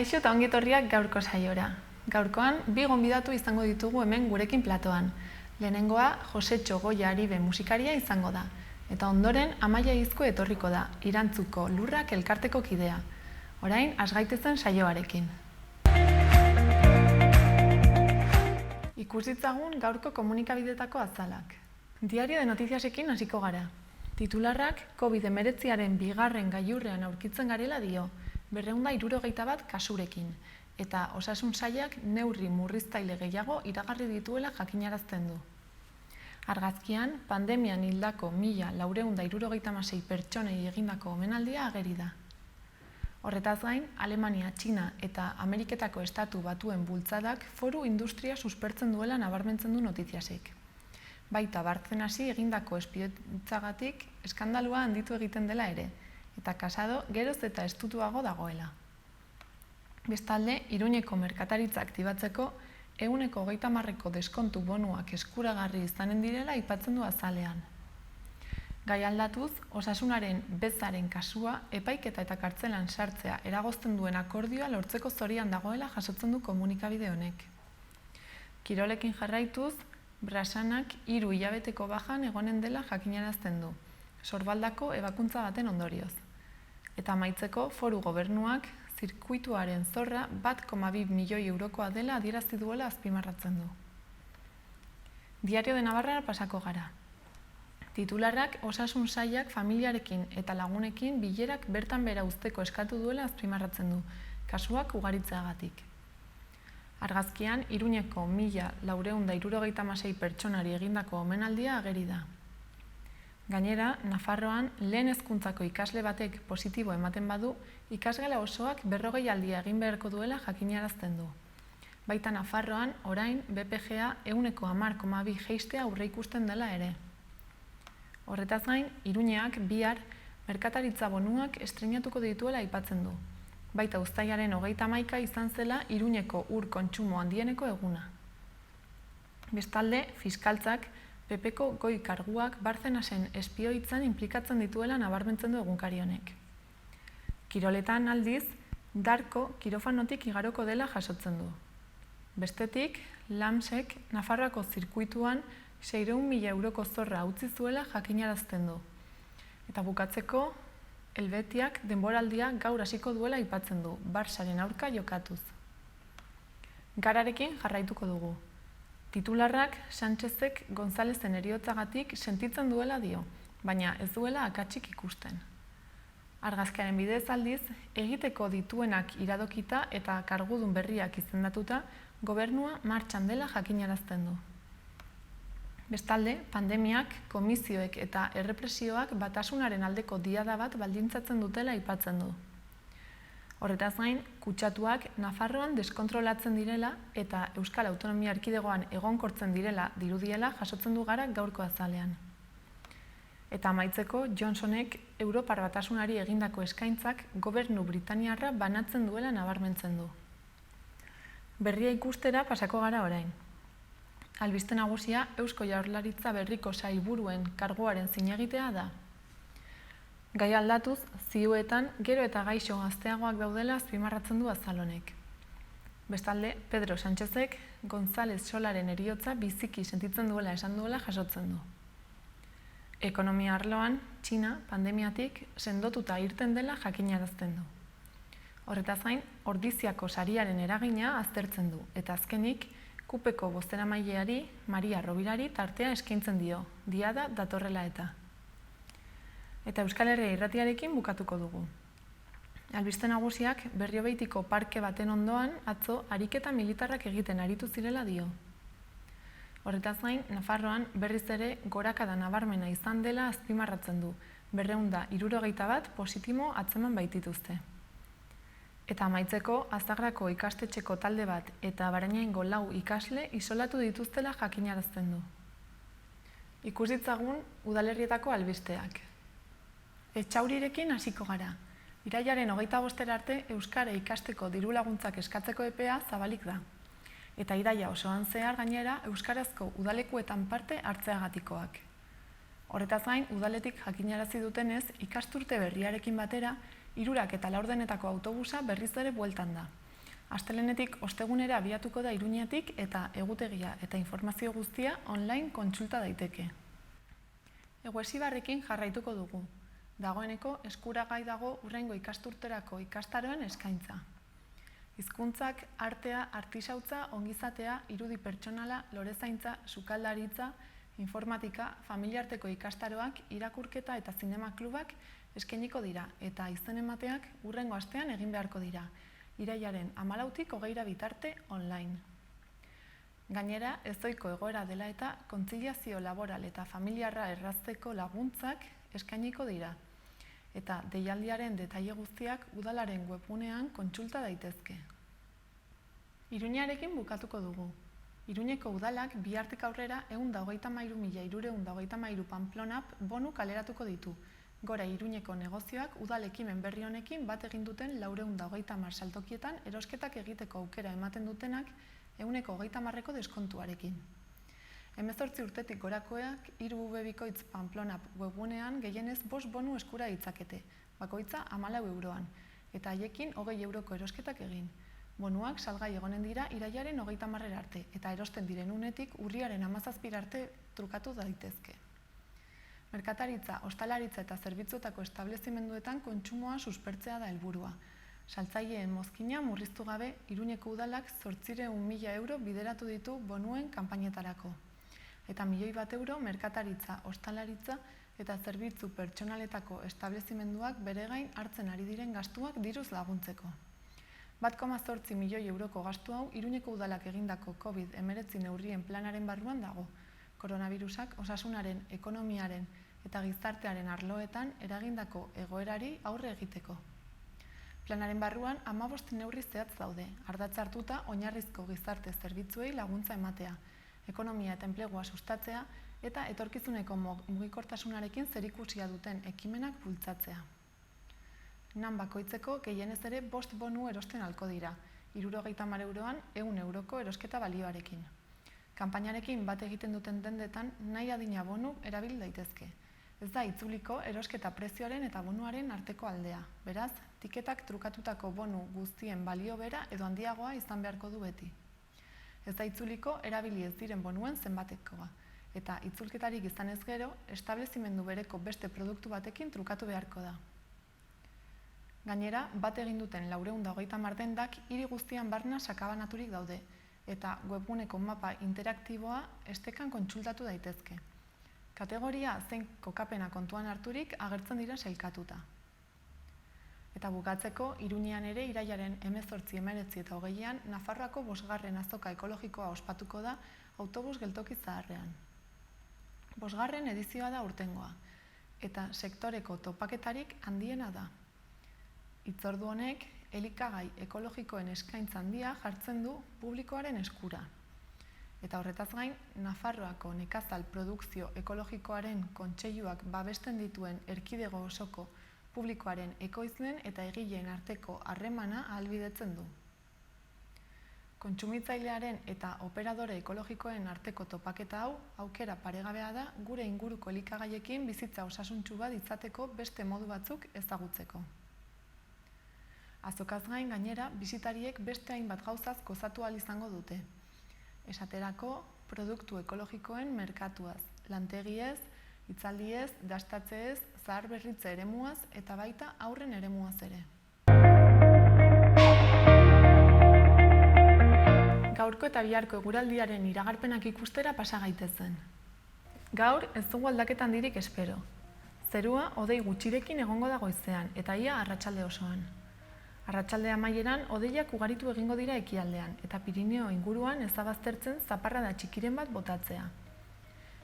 Kaixo eta ongi etorriak gaurko saiora. Gaurkoan, bi gonbidatu izango ditugu hemen gurekin platoan. Lehenengoa, Josetxo Goia Aribe musikaria izango da. Eta ondoren, Amaia Izko etorriko da, Irantzuko Lurrak elkarteko kidea. Orain, has gaitezen saioarekin. Ikusitzagun gaurko komunikabidetako azalak. Diario de Notiziasekin hasiko gara. Titularrak COVID-19aren bigarren gailurrean aurkitzen garela dio, 261 kasurekin, eta osasun sailak neurri murriztaile gehiago iragarri dituela jakinarazten du. Argazkian, pandemian hildako 1.466 pertsonei egindako omenaldia ageri da. Horretaz gain, Alemania, Txina eta Ameriketako estatu batuen bultzadak foru industria suspertzen duela nabarmentzen du Notiziasek. Baita Bartzenasi egindako espioitzagatik eskandalua handitu egiten dela ere, eta Casado geroz eta estutuago dagoela. Bestalde, Iruñeko merkataritza aktibatzeko 130% deskontu bonuak eskuragarri izanen direla aipatzen du azalean. Gai aldatuz, osasunaren bezaren kasua, epaiketa eta kartzelan sartzea eragozten duen akordioa lortzeko zorian dagoela jasotzen du komunikabide honek. Kirolekin jarraituz, Brasanak 3 hilabeteko bajan egonen dela jakinarazten du, Sorbaldako ebakuntza baten ondorioz. Eta amaitzeko foru gobernuak zirkuituaren zorra 1,2 milioi eurokoa dela adierazi duela azpimarratzen du. Diario de Navarra pasako gara. Titularrak osasun sailak familiarekin eta lagunekin bilerak bertan bera uzteko eskatu duela azpimarratzen du, kasuak ugaritzeagatik. Argazkian, Iruñeko 1.466 pertsonari egindako omenaldia ageri da. Gainera, Nafarroan lehen hezkuntzako ikasle batek positibo ematen badu, ikasgela osoak 40 aldia egin beharko duela jakinarazten du. Baita Nafarroan, orain BPGA 10,2 jeistea aurreikusten dela ere. Horretaz gain, Iruñeak bihar merkataritza bonuak estreinatuko dituela aipatzen du. Baita uztailaren 31 izan zela Iruñeko ur kontsumo handieneko eguna. Bestalde, fiskaltzak PPko goi karguak Bartzenasen espioitzan inplikatzen dituela nabarmentzen du egunkari honek. Kiroletan aldiz, Darko kirofanotik igaroko dela jasotzen du. Bestetik, Lamsek Nafarroako zirkuituan 600.000 euroko zorra utzi zuela jakinarazten du. Eta bukatzeko, Helvetiak denboraldia gaur hasiko duela aipatzen du, Barsaren aurka jokatuz. Gararekin jarraituko dugu. Titularrak Sánchezek Gonzalezen heriotzagatik sentitzen duela dio, baina ez duela akatsik ikusten. Argazkiaren bidez aldiz, egiteko dituenak iradokita eta kargudun berriak izendatuta, gobernua martxan dela jakinarazten du. Bestalde, pandemiak, komisioek eta errepresioak batasunaren aldeko diada bat baldintzatzen dutela aipatzen du. Horretaz gain, kutsatuak Nafarroan deskontrolatzen direla eta Euskal Autonomia Erkidegoan egonkortzen direla dirudiela jasotzen du gara gaurko azalean. Eta amaitzeko, Johnsonek Europar Batasunari egindako eskaintzak gobernu Britaniarra banatzen duela nabarmentzen du. Berria ikustera pasako gara orain. Albiste nagusia Eusko Jaurlaritza berriko sailburuen karguaren zinegitea da. Gai aldatuz, zioetan gero eta gaixo gazteagoak daudela azpimarratzen du azalonek. Bestalde, Pedro Sánchezek González Solaren heriotza biziki sentitzen duela esan duela jasotzen du. Ekonomia arloan, Txina pandemiatik sendotuta irten dela jakinarazten du. Horretaz gain, ordiziako sariaren eragina aztertzen du, eta azkenik, Kupeko bozeramaileari, Maria Robirari tartea eskaintzen dio, diada datorrela eta. Eta Euskal Herria irratiarekin bukatuko dugu. Albiste nagusiak Berriobeitiko parke baten ondoan atzo ariketa militarrak egiten aritu zirela dio. Horretaz gain, Nafarroan berriz ere gorakada nabarmena izan dela azpimarratzen du, 261 positimo atzeman baitituzte. Eta amaitzeko, Azagrako ikastetxeko talde bat eta Barainaingo 4 ikasle isolatu dituztela jakinarazten du. Ikusitzagun udalerrietako albisteak. Etxaurirekin hasiko gara. Irailaren 25 arte euskara ikasteko dirulaguntzak eskatzeko epea zabalik da. Eta iraila osoan zehar gainera euskarazko udalekuetan parte hartzeagatikoak. Horretaz gain, udaletik jakinarazi dutenez, ikasturte berriarekin batera, 3 eta 4 autobusa berriz ere bueltan da. Astelehenetik ostegunera abiatuko da Iruñetik eta egutegia eta informazio guztia online kontsulta daiteke. Eguesibarrekin jarraituko dugu. Dagoeneko eskuragai dago hurrengo ikasturterako ikastaroen eskaintza. Hizkuntzak, artea, artisautza, ongizatea, irudi pertsonala, lorezaintza, sukaldaritza, informatika, familiarteko ikastaroak, irakurketa eta zinema klubak eskainiko dira eta izen emateak hurrengo astean egin beharko dira, irailaren 14tik 20 bitarte online. Gainera, ezohiko egoera dela eta kontziliazio laboral eta familiarra errazteko laguntzak eskainiko dira eta deialdiaren detaile guztiak udalaren webgunean kontsulta daitezke. Iruñarekin bukatuko dugu. Iruñeko udalak bihartik aurrera 133.323 Pamplonap bonu kaleratuko ditu. Gora Iruñeko negozioak udal ekimen berri honekin bat egin duten 430 saltokietan erosketak egiteko aukera ematen dutenak 130% deskontuarekin. 18 urtetik gorakoak 3V bikoitz Pamplonap webgunean gehienez 5 bonu eskura ditzakete, bakoitza 14 euroan, eta haiekin 20 euroko erosketak egin. Bonuak salgai egonen dira irailaren 30 arte, eta erosten diren unetik urriaren 17 arte trukatu daitezke. Merkataritza, ostalaritza eta zerbitzuetako establezimenduetan kontsumoa suspertzea da helburua. Saltzaileen mozkina murriztu gabe, Iruñeko udalak 800.000 euro bideratu ditu bonuen kanpainetarako. Eta 1.000.000 euro merkataritza, ostalaritza eta zerbitzu pertsonaletako establezimenduak bere gain hartzen ari diren gastuak diruz laguntzeko. 1,8 milioi euroko gastu hau Iruñeko udalak egindako COVID-19 neurrien planaren barruan dago. Koronavirusak osasunaren, ekonomiaren eta gizartearen arloetan eragindako egoerari aurre egiteko. Planaren barruan 15 neurri zehatz daude, ardatz hartuta oinarrizko gizarte zerbitzuei laguntza ematea, ekonomia eta enplegua sustatzea eta etorkizuneko mugikortasunarekin zerikusia duten ekimenak bultzatzea. Nan bakoitzeko gehienez ere 5 bonu erosten ahalko dira, 70 euroan 100 euroko erosketa balioarekin. Kanpainarekin bat egiten duten dendetan nahi adina bonu erabil daitezke. Ez da itzuliko erosketa prezioaren eta bonuaren arteko aldea. Beraz, tiketak trukatutako bonu guztien balio bera edo handiagoa izan beharko du beti. Ez da itzuliko erabili ez diren bonuen zenbatekoa. Eta itzulketarik izan ez gero, establezimendu bereko beste produktu batekin trukatu beharko da. Gainera, bat egin duten 430 dendak hiri guztian barna sakabanaturik daude, eta webguneko mapa interaktiboa estekan kontsultatu daitezke. Kategoria zein kokapena kontuan harturik agertzen dira sailkatuta. Eta bukatzeko, Iruñean ere irailaren 18, 19 eta 20an Nafarroako 5. azoka ekologikoa ospatuko da autobus geltoki zaharrean. 5. edizioa da urtengoa, eta sektoreko topaketarik handiena da. Hitzordu honek, elikagai ekologikoen eskaintza handia jartzen du publikoaren eskura. Eta horretaz gain, Nafarroako nekazal produkzio ekologikoaren kontseiluak babesten dituen erkidego osoko publikoaren ekoizlen eta egileen arteko harremana ahalbidetzen du. Kontsumitzailearen eta operadore ekologikoen arteko topaketa hau aukera paregabea da gure inguruko elikagaiekin bizitza osasuntsu bat izateko beste modu batzuk ezagutzeko. Azokaz gain gainera, bisitariek beste hainbat gauzaz gozatu ahal izango dute. Esaterako, produktu ekologikoen merkatuaz, lantegiez, hitzaldiez, dastatzeez, zaharberritze eremuaz eta baita haurren eremuaz ere. Gaurko eta biharko eguraldiaren iragarpenak ikustera pasa gaitezen. Gaur ez dugu aldaketa handirik espero. Zerua hodei gutxirekin egongo da goizean eta ia arratsalde osoan. Arratsalde amaieran hodeiak ugaritu egingo dira ekialdean eta Pirineo inguruan ez da baztertzen zaparrada txikiren bat botatzea.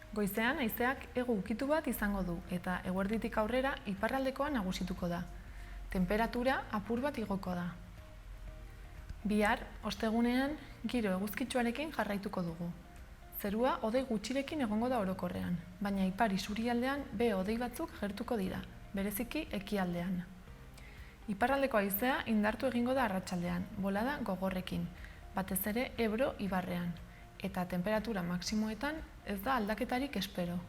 Goizean haizeak hego ukitu bat izango du eta eguerditik aurrera iparraldekoa nagusituko da. Tenperatura apur bat igoko da. Bihar, ostegunean, giro eguzkitsuarekin jarraituko dugu. Zerua hodei gutxirekin egongo da orokorrean, baina ipar isurialdean behe hodei batzuk gertuko dira, bereziki ekialdean. Iparraldeko haizea indartu egingo da arratsaldean, bolada gogorrekin, batez ere Ebro ibarrean, eta temperatura maksimoetan ez da aldaketarik espero.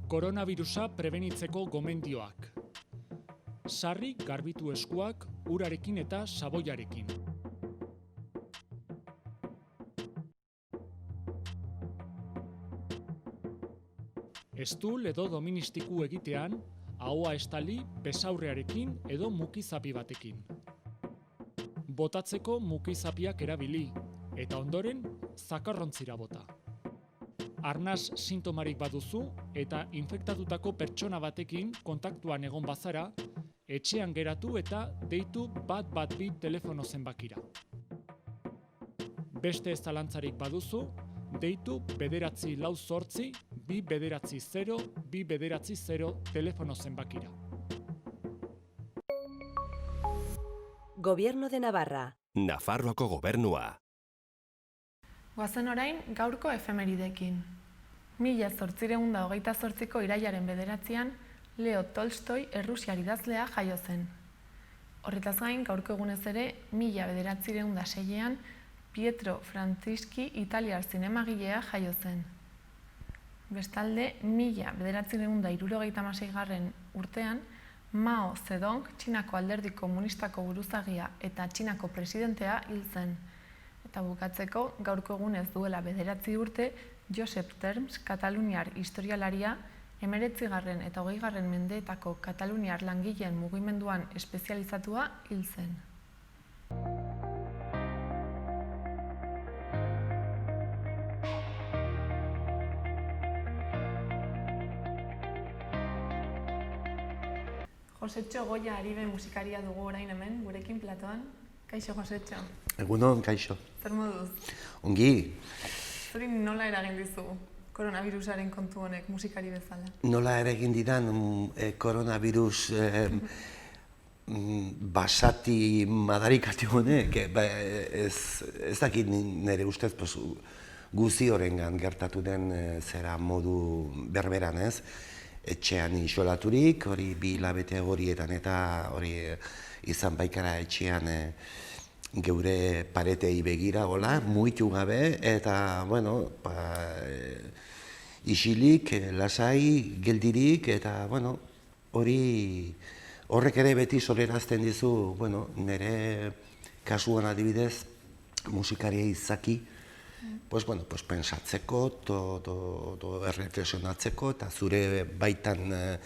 Koronavirusa prebenitzeko gomendioak. Sarri garbitu eskuak urarekin eta saboiarekin. Estul edo doministiku egitean, ahoa estali besaurrearekin edo mukizapi batekin. Botatzeko mukizapiak erabili, eta ondoren zakarrontzira bota. Arnas sintomarik baduzu eta infektatutako pertsona batekin kontaktuan egon bazara, etxean geratu eta deitu 112 telefono zenbakira. Beste ez zalantzarik baduzu, deitu 948 290 290 telefono zenbakira. Gobierno de Navarra. Nafarroako gobernua. Goazen orain gaurko efemeridekin. 1828ko irailaren 9 Leo Tolstoi errusiar idazlea jaio zen. Horretaz gain, gaurko egunez ere, 1906an Pietro Francischi italiar zinemagilea jaio zen. Bestalde, 1976 urtean, Mao Zedong, Txinako alderdi komunistako buruzagia eta Txinako presidentea hil zen. Eta bukatzeko, gaurko egunez duela 9 urte, Josep Terms, kataluniar historialaria, 19. eta 20. mendeetako kataluniar langileen mugimenduan espezializatua hil zen. Josetxo Goia Aribe musikaria dugu orain hemen, gurekin platoan. Kaixo, Josetxo. Egunon, kaixo. Zer moduz? Ongi. Zuri nola eragin dizu koronavirusaren kontu honek musikari bezala? Nola eragin didan koronavirus basati madarikati honek, ez dakit nire ustez guzi horrengan gertatu den zera modu berberan ez. Etxean isolaturik, hori 2 hilabete horietan eta hori izan baikara etxean geure paretei begira, hola, muitu gabe, eta, bueno, isilik, lasai, geldirik, eta, bueno, horrek ere beti solerazten dizu, bueno, nire kasuan adibidez, musikaria izaki, pues pensatzeko, erreflexionatzeko, eta zure baitan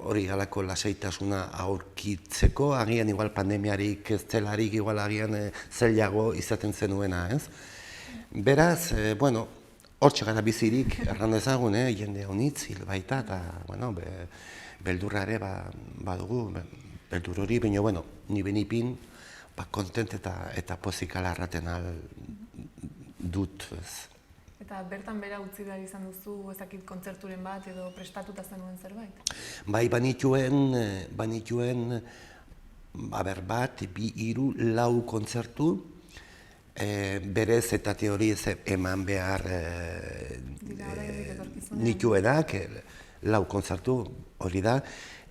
hori galako lasaitasuna aurkitzeko, agian igual pandemiarik ez zelarik, igual agian zailago izaten zenuena, ez? Beraz, bueno, hortxe gara bizirik, erran dezagun, jende honitz hil baita, eta, bueno, beldurra ere badugu, beldur hori, baina, bueno, ni benipin, kontent eta pozikala erraten dut, ez. Eta bertan bera utzi behar izan duzu ezakit kontzerturen bat edo prestatuta zenuen zerbait? Bai, banituen bat, 2, 3, 4 kontzertu, berez eta teoriez eman behar nituenak, 4 kontzertu hori da,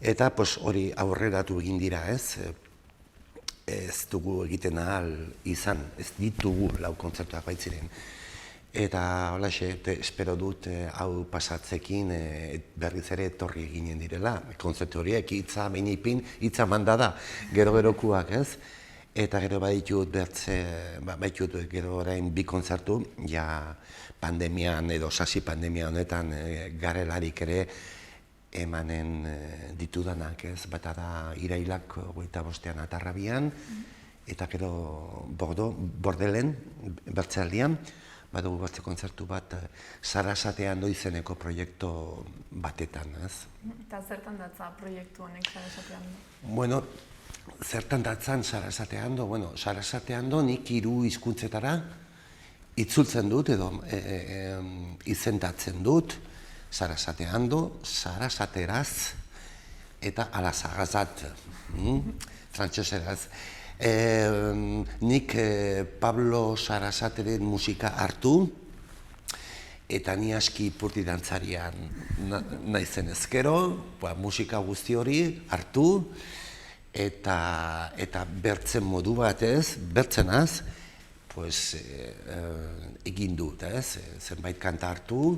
eta hori aurreratu egin dira, ez? Ez dugu egiten ahal izan, ez ditugu 4 kontzertuak baitziren. Eta holaxe, espero dut hau pasatzekin berriz ere etorri eginen direla. Kontzertu horiek hitza benipin, hitza mandada, gero-gerokuak, ez? Eta gero baitut gero orain 2 kontzertu, ja pandemian edo sasi pandemia honetan garelarik ere emanen ditudanak, ez? Bata da irailak 25 Atarrabian, eta gero Bordelen, Bertzealdian, badugu beste kontzertu bat Sarasatean izeneko proiektu batetan, ez? Eta zertan datza proiektu honek Sarasatean? Bueno, zertan datzan Sarasatean bueno, Sarasatean nik 3 hizkuntzetara itzultzen dut edo izendatzen dut, Sarasatean Sarasateraz eta Alazagazat, frantseseraz. Nik Pablo Sarasateren musika hartu, eta ni aski ipurdi dantzarian naizen ezkero, musika guzti hori hartu, eta bertzen modu batez, bertzenaz, egin dut, zenbait kanta hartu,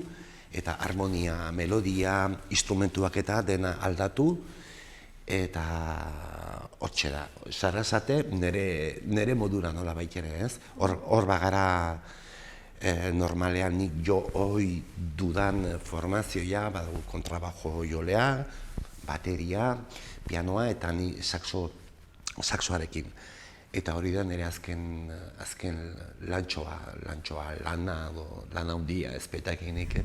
eta harmonia, melodia, instrumentuak eta dena aldatu, eta hortxe da, Sarasate nire modura nola baitere, ez? Hor bagara normalean nik jo hoi dudan formazioa, badago kontrabajo jolea, bateria, pianoa eta ni saxoarekin. Eta hori da nire azken lantxoa, lana handia ezpetakinik,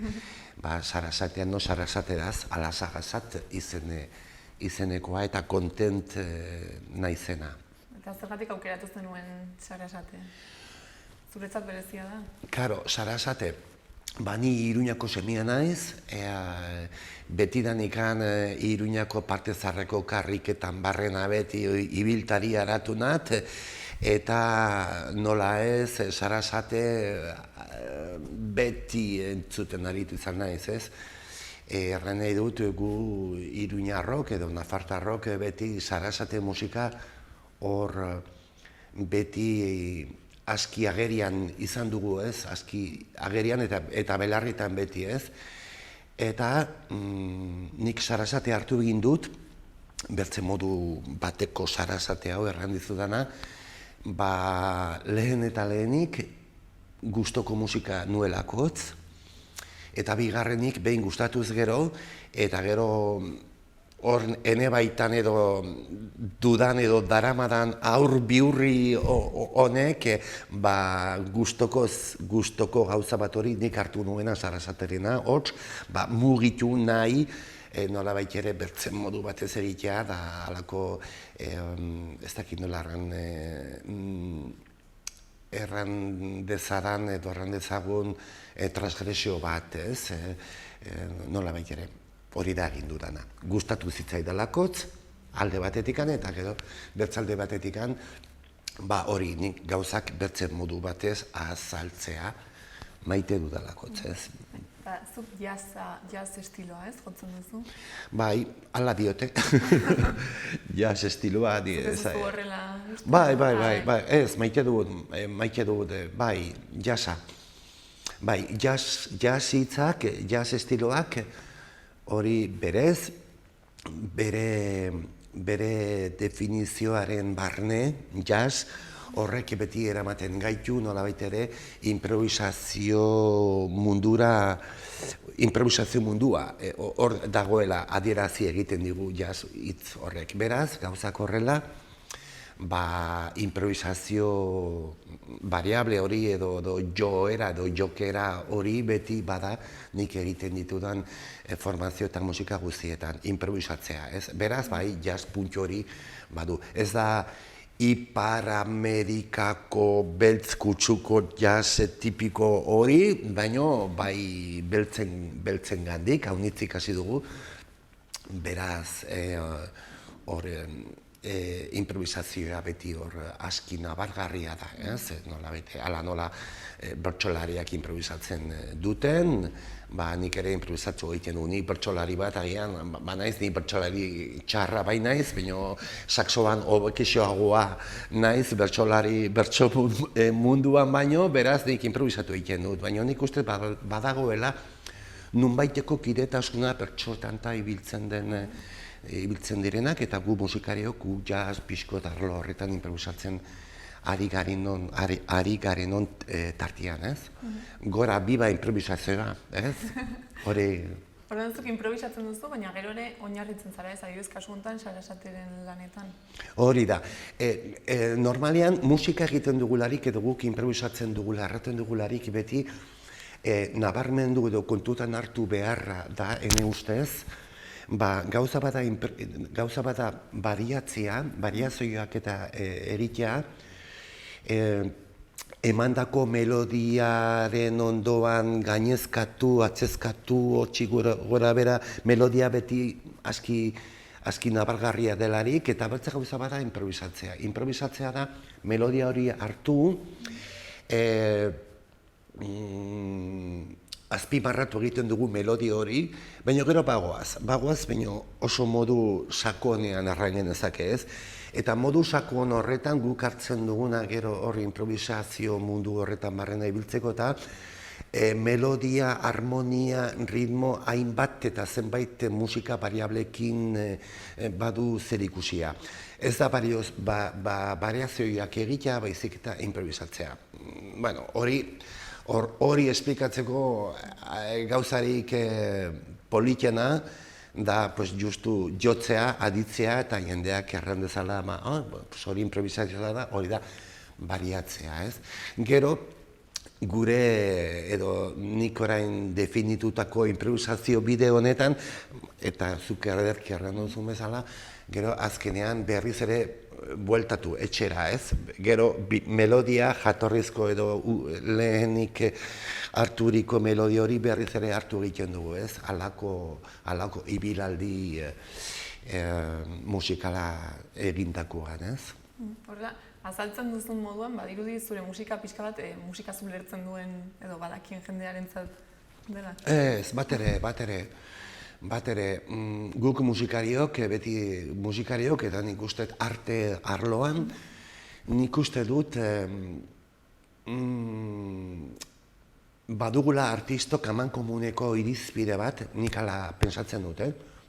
Sarasatean no Sarasateraz, alasagazat izenekoa eta kontent naizena. Eta zergatik aukeratu zenuen Sarasate? Zuretzat berezia da? Karo, Sarasate, ni Iruñako semia naiz, betidanikan Iruñako parte zarreko karriketan barrena beti ibiltari aratu nat, eta nola ez, Sarasate beti entzuten aritu izan naiz, ez? Erran nahi dut gu Iruñarrok edo Nafartarrok beti Sarasate musika hor beti aski agerian izan dugu, ez? Aski agerian eta belarritan beti, ez? Eta nik Sarasate hartu egin dut, bertze modu bateko Sarasate hau erran dizudana, lehen eta lehenik gustoko musika nuelakotz, eta bigarrenik behin gustatuz gero, eta gero hor ene baitan edo dudan edo daramadan aur biurri honek gustoko gauza bat hori nik hartu nuena Sarasaterena, hots, mugitu nahi, nola baitere bertzen modu batez egitea, da alako, ez dakit nola erran dezaran edo erran dezagun transgresio bat, ez? Nola baitere. Hori da egin dudana. Gustatu zitzaidalakotz, alde batetikan, eta gero bertzalde batetikan, hori nik gauzak bertzen modu batez azaltzea maite dudalakotz, ez? Zuk jazz estiloa, ez, jotzen duzu? Bai, ala diote. Jazz estiloa, ez duzu horrela? Bai, ez, maite dut, bai, jazza. Bai, jazz hitzak, jazz estiloak, hori berez, bere definizioaren barne, jazz, horrek beti eramaten gaitu, nolabait ere, improvisazio mundua, hor dagoela adierazi egiten digu jazz hitz horrek. Beraz, gauzak horrela, improvisazio variable hori edo joera edo jokera hori beti bada nik egiten ditudan formazio eta musika guztietan, improvisatzea, ez? Beraz, jazz puntxo hori badu. Ez da Ipar Amerikako beltz kutsuko jazz tipiko hori, baina bai beltzen gandik, haunitzik hasi dugu, beraz, improvisazioa beti hor aski nabargarria da, ez? Nola bertsolariak improvisatzen duten, nik ere improvisatzu egiten du, ni bertsolari bat agian, naiz, ni bertsolari txarra bai naiz, baina saxoan hobekixoagoa naiz bertso munduan baino, beraz nik improvisatu egiten dut, baina nik uste badagoela nunbaiteko kidetasuna bertsotan ibiltzen direnak, eta gu musikariok, gu jazz, pixko eta arlo horretan improvisatzen ari garenon tartian, ez? Gora biba improvisazioa, ez? Horren zuk improvisatzen duzu, baina gero ere oinarritzen zara, ez? Adibidez kasu honetan Sarasateren lanetan. Hori da. Normalean musika egiten dugularik edo guk improvisatzen dugula, erraten dugularik beti nabarmendu edo kontutan hartu beharra da, ene ustez, gauza bada variazioak eta eritea, emandako melodiaren ondoan gainezkatu, atzezkatu, hotxi gora bera, melodia beti aski nabargarria delarik, eta bertze gauza bada improvisatzea. Improvisatzea da melodia hori hartu, azpimarratu egiten dugu melodia hori, baina gero bagoaz, baina oso modu sakonean arrainen ezake, ez? Eta modu sakon horretan guk hartzen duguna gero hori improvisazio mundu horretan barrena ibiltzeko eta melodia, harmonia, ritmo, hainbat eta zenbait musika variablekin badu zerikusia. Ez da variazioak egitea, baizik eta improvisatzea. Bueno, hori esplikatzeko gauzarik politena da justu jotzea, aditzea eta jendeak erran dezala, hori improvisazioa da, hori da variatzea, ez? Gero, gure edo nik orain definitutako improvisazio bide honetan, eta zuk ederki erran duzun bezala, gero azkenean berriz ere bueltatu, etxera, ez? Gero melodia jatorrizko edo lehenik harturiko melodia hori berriz ere hartu egiten dugu, ez? Halako ibilaldi musikala egindakoan, ez? Horrela, azaltzen duzun moduan, badirudi zure musika pixka bat musika zulertzen duen edo badakien jendearentzat dela? Ez, bat ere, guk musikariok, beti musikariok, eta nik uste arte arloan, nik uste dut badugula artistok amankomuneko irizpide bat, nik ala pensatzen dut,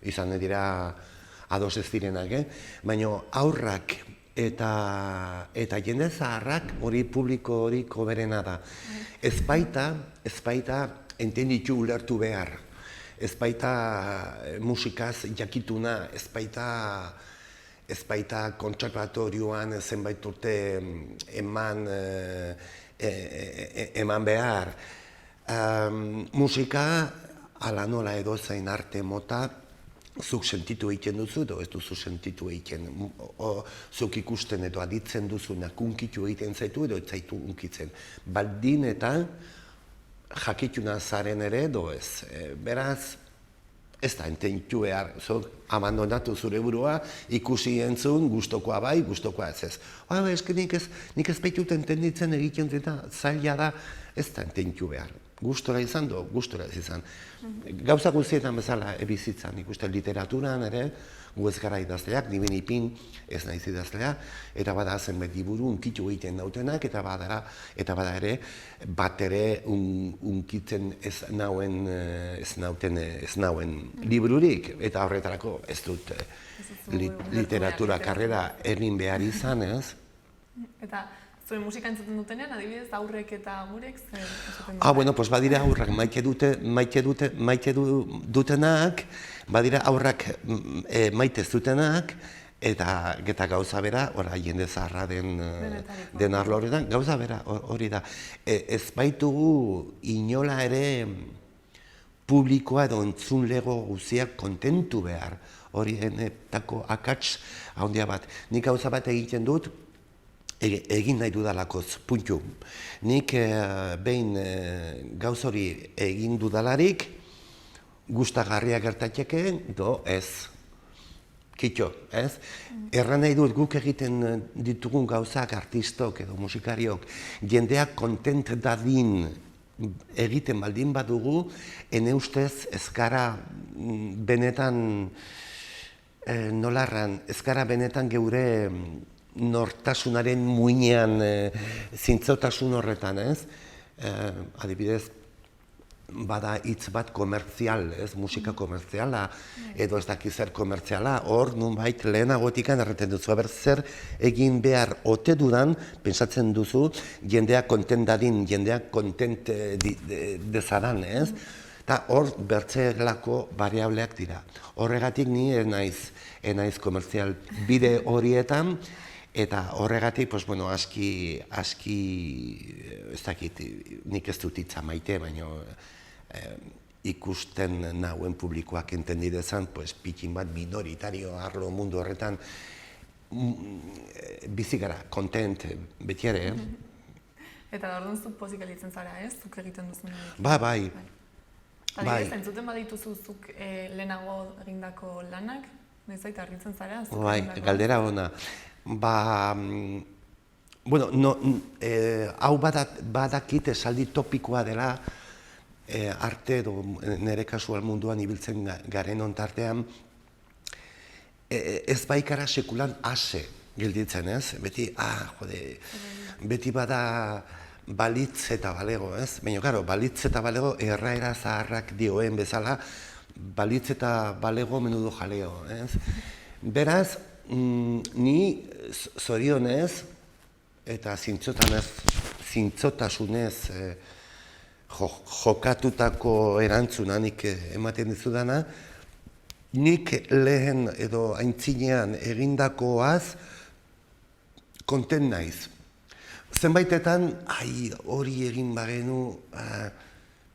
izan dira ados ez direnak, baina aurrak eta jende zaharrak hori publiko hori koberena da. Ez baita entenditu ulertu behar. Ez baita musikaz jakituna, ez baita kontserbatorioan zenbait urte eman behar. Musika, ala nola edozein arte mota, zuk sentitu egiten duzu, edo ez duzu sentitu egiten. Zuk ikusten edo aditzen duzunak unkitu egiten zaitu, edo ez zaitu unkitzen. Baldin eta jakituna zaren ere, edo ez. Beraz, ez da, ententu behar, abandonatu zure burua, ikusi entzun, gustokoa bai, gustokoa ez ez. Eske nik ez baitut entenditzen egiten eta zaila da, ez da ententu behar. Gustora izan do, gustora ez izan. Gauza guztietan bezala bizitzan, ikusten literaturan ere, gu ez gara idazleak, ni benipin ez naiz idazlea, eta bada zenbait liburu unkitu egiten dautenak, eta bada ere, bat ere unkitzen ez nauen libururik, eta horretarako ez dut literatura karrera egin behar izan, ez? Eta zure musika entzuten dutenean, adibidez, aurrek eta amurek zer esaten dute? Bueno, pues badira aurrak maite dutenak, badira aurrak maite zutenak, eta gauza bera, jende zaharra den arlo horretan, gauza bera hori da. Ez baitugu inola ere publikoa edo entzunlego guztiak kontentu behar, hori enetako akats handia bat. Nik gauza bat egiten dut, egin nahi dudalakoz, puntu. Nik behin gauz hori egin dudalarik, gustagarria gertateke, do ez. Kitxo, ez? Erran nahi dut guk egiten ditugun gauzak artistok edo musikariok, jendeak kontent dadin egiten baldin badugu, ene ustez ez gara benetan, nolarran, ez gara benetan geure nortasunaren muinean zintzotasun horretan, ez? Adibidez, bada hitz bat komertzial, ez? Musika komertziala, edo ez dakiz zer komertziala, hor nunbait lehenagotikan erreten duzu, zer egin behar ote dudan, pentsatzen duzu, jendeak kontent dadin, jendeak kontent dezadan, ez? Eta hor bertzelako variableak dira. Horregatik ni enaiz komertzial bide horietan, eta horregatik, aski, ez dakit, nik ez dut hitza maite, baina ikusten nauen publikoak entendidezan, pikin bat minoritario arlo mundu horretan bizi gara, kontent, beti ere. Eta orduan zuk pozik elitzen zara, ez? Zuk egiten duzun. Bai. Adibidez, entzuten badituzu zuk lehenago egindako lanak, nezaita argitzen zara? Bai, galdera ona. Hau badakit esaldi topikoa dela arte edo nire kasual munduan ibiltzen garen ontartean, ez baikara sekulan ase gelditzen, ez? Beti, beti balitz eta balego, ez? Baina, karo, balitz eta balego erraera zaharrak dioen bezala, balitz eta balego menudo jaleo, ez? Beraz, ni zorionez eta zintzotasunez jokatutako erantzuna nik ematen dizudana, nik lehen edo aintzinean egindakoaz kontent naiz. Zenbaitetan, hori egin bagenu,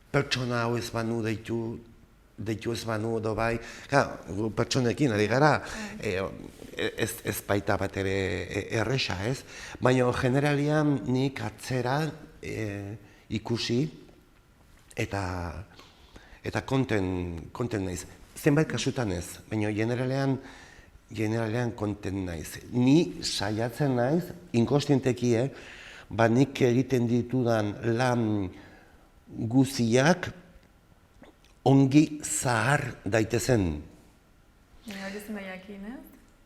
pertsona hau ez banu deitu ez banu edo bai, pertsonekin ari gara, ez baita bat ere erresa, ez? Baina generalian nik atzera ikusi eta kontent naiz. Zenbait kasutan ez, baina generalean kontent naiz. Ni saiatzen naiz, inkostienteki, nik egiten ditudan lan guziak ongi zahar daitezen. Hori ezin da jakin, ez?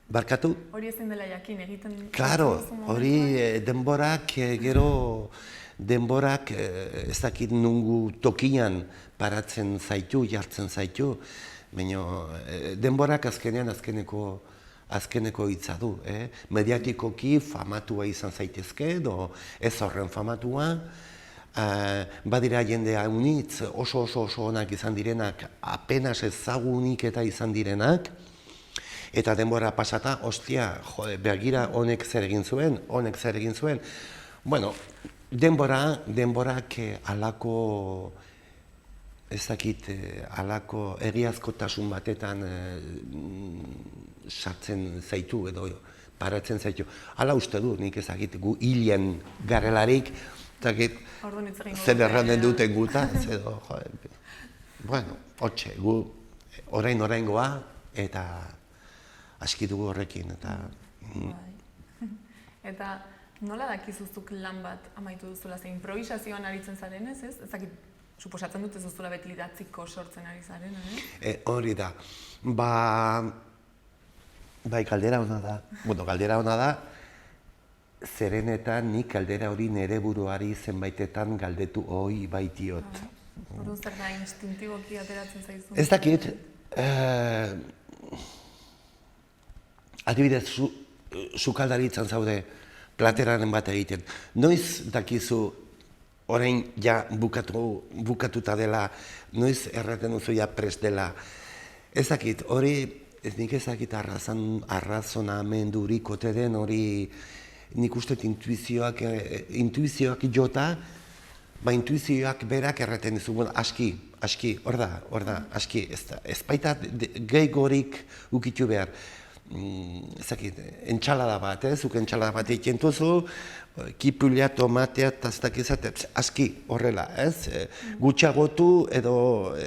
Barkatu? Hori ezin dela jakin, egiten... Claro, hori denborak, ez dakit nungu tokian paratzen zaitu, jartzen zaitu, baina denborak azkeneko hitza du. Mediatikoki famatua izan zaitezke, edo ez horren famatua, badira jendea unitz oso onak izan direnak, apenas ezagunik eta izan direnak, eta denbora pasata, ostia, begira honek zer egin zuen. Bueno, denborak alako, ez dakit, alako egiazkotasun batetan sartzen zaitu edo paratzen zaitu. Hala uste du, nik ezakit, gu hilen garrelarik, ezakit, zer erranen duten gutaz, edo, bueno, hotxe, gu oraingoa, eta aski dugu horrekin, eta... Eta nola dakizuzuk lan bat amaitu duzula, ze improvisazioan aritzen zaren ez? Ezakit, suposatzen dut ez duzula beti idatziko sortzen ari zaren, Hori da, bai, galdera hona da, zerenetan nik galdera hori nere buruari zenbaitetan galdetu hoi baitiot. Ordu zer da, instintiboki ateratzen zaizu? Ez dakit, adibidez, sukaldaritzan zaude plateraren bat egiten. Noiz dakizu orain ja bukatuta dela, noiz erraten duzu ja prest dela. Ez dakit, hori, nik ez dakit arrazonamendurik ote den, hori nik uste intuizioak jota, intuizioak berak erraten dizu, aski, hor da, aski, ez baita gehigorik ukitu behar. Ezakit, entxalada bat, zuk entxalada bat egiten duzu, kipulea, tomatea, eta ez dakizate, aski horrela, ez? Gutxagotu edo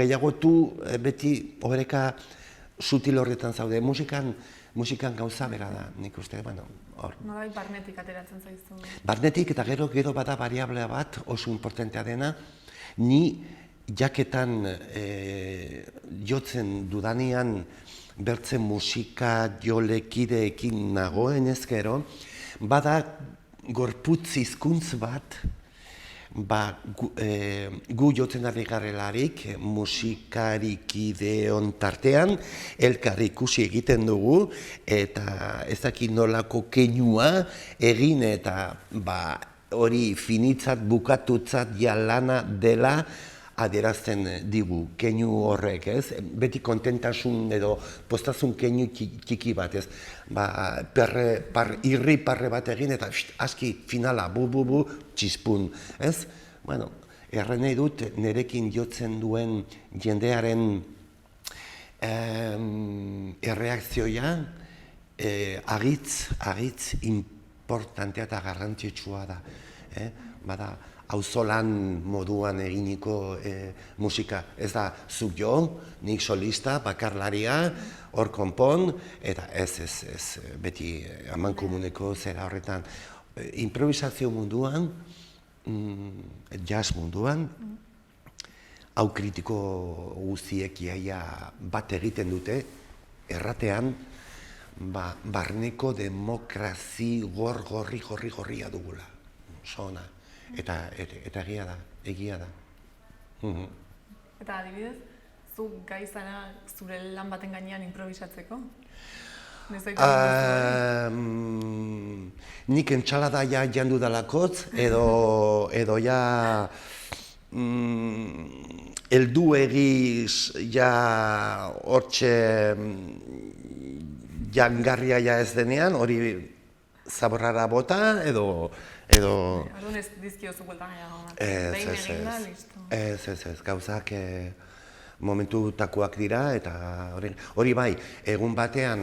gehiagotu beti horreka sutil horretan zaude. Musikan gauza bera da, nik uste, hor. Nolabait barnetik ateratzen zaizu? Barnetik eta gero bada variablea bat oso importantea dena, ni jaketan jotzen dudanean bertzen musika jolekideekin nagoen ezkero, bada gorputz hizkuntz bat, gu jotzen ari garrelarik, musikarikide tartean, elkar ikusi egiten dugu, eta ez dakit nolako keinua egin eta hori finitzat, bukatutzat ja lana dela adierazten digu, keinu horrek, ez? Beti kontentasun edo postazun keinu txiki bat, ez? Irri parre bat egin eta aski finala, bu, txispun, ez? Bueno, erren nahi dut nerekin jotzen duen jendearen erreakzioa agitz importantea eta garrantzitsua da. Bada, auzolan moduan eginiko musika. Ez da, zuk jo, nik solista, bakarlaria, hor konpon, eta ez, beti amankomuneko zera horretan. Improvisazio munduan, jazz munduan, hau kritiko guztiek iaia bat egiten dute, erratean, barneko demokrazi gorria dugula. Zona. eta egia da. Eta adibidez, zu gai zara zure lan baten gainean improvisatzeko? Nik entxalada ja jandu dalakotz, edo ja heldu egiz ja hortxe jangarria ja ez denean, hori zaborrara bota, edo... Orduan ez dizkiozu bueltan gehiago bat. Behin egin da, listo. Ez, gauzak momentutakoak dira, eta hori bai, egun batean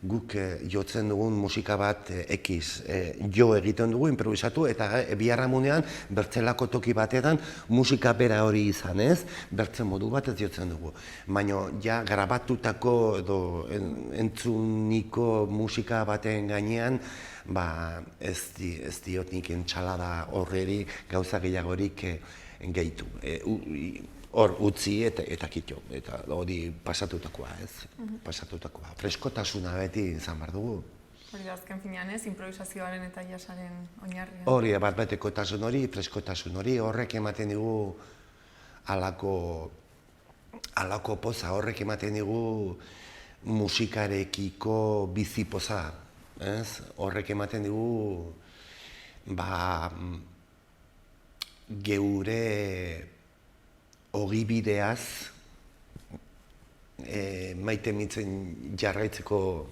guk jotzen dugun musika bat ekiz jo egiten dugu, improvisatu, eta biharramunean bertzelako toki batetan musika bera hori izan ez, bertzen modu bat ez jotzen dugu. Baina ja grabatutako edo entzuniko musika baten gainean, ez diot nik entxalada horreri gauza gehiagorik gehitu. Hor utzi eta kitxo, eta hori pasatutakoa, ez? Pasatutakoa. Freskotasuna beti izan behar dugu. Hori da, azken finean ez, improvisazioaren eta jasaren oinarria. Hori, bat-batekotasun hori, freskotasun hori, horrek ematen digu halako poza, horrek ematen digu musikarekiko bizi poza, ez? Horrek ematen digu, geure ogibideaz maite mitzen jarraitzeko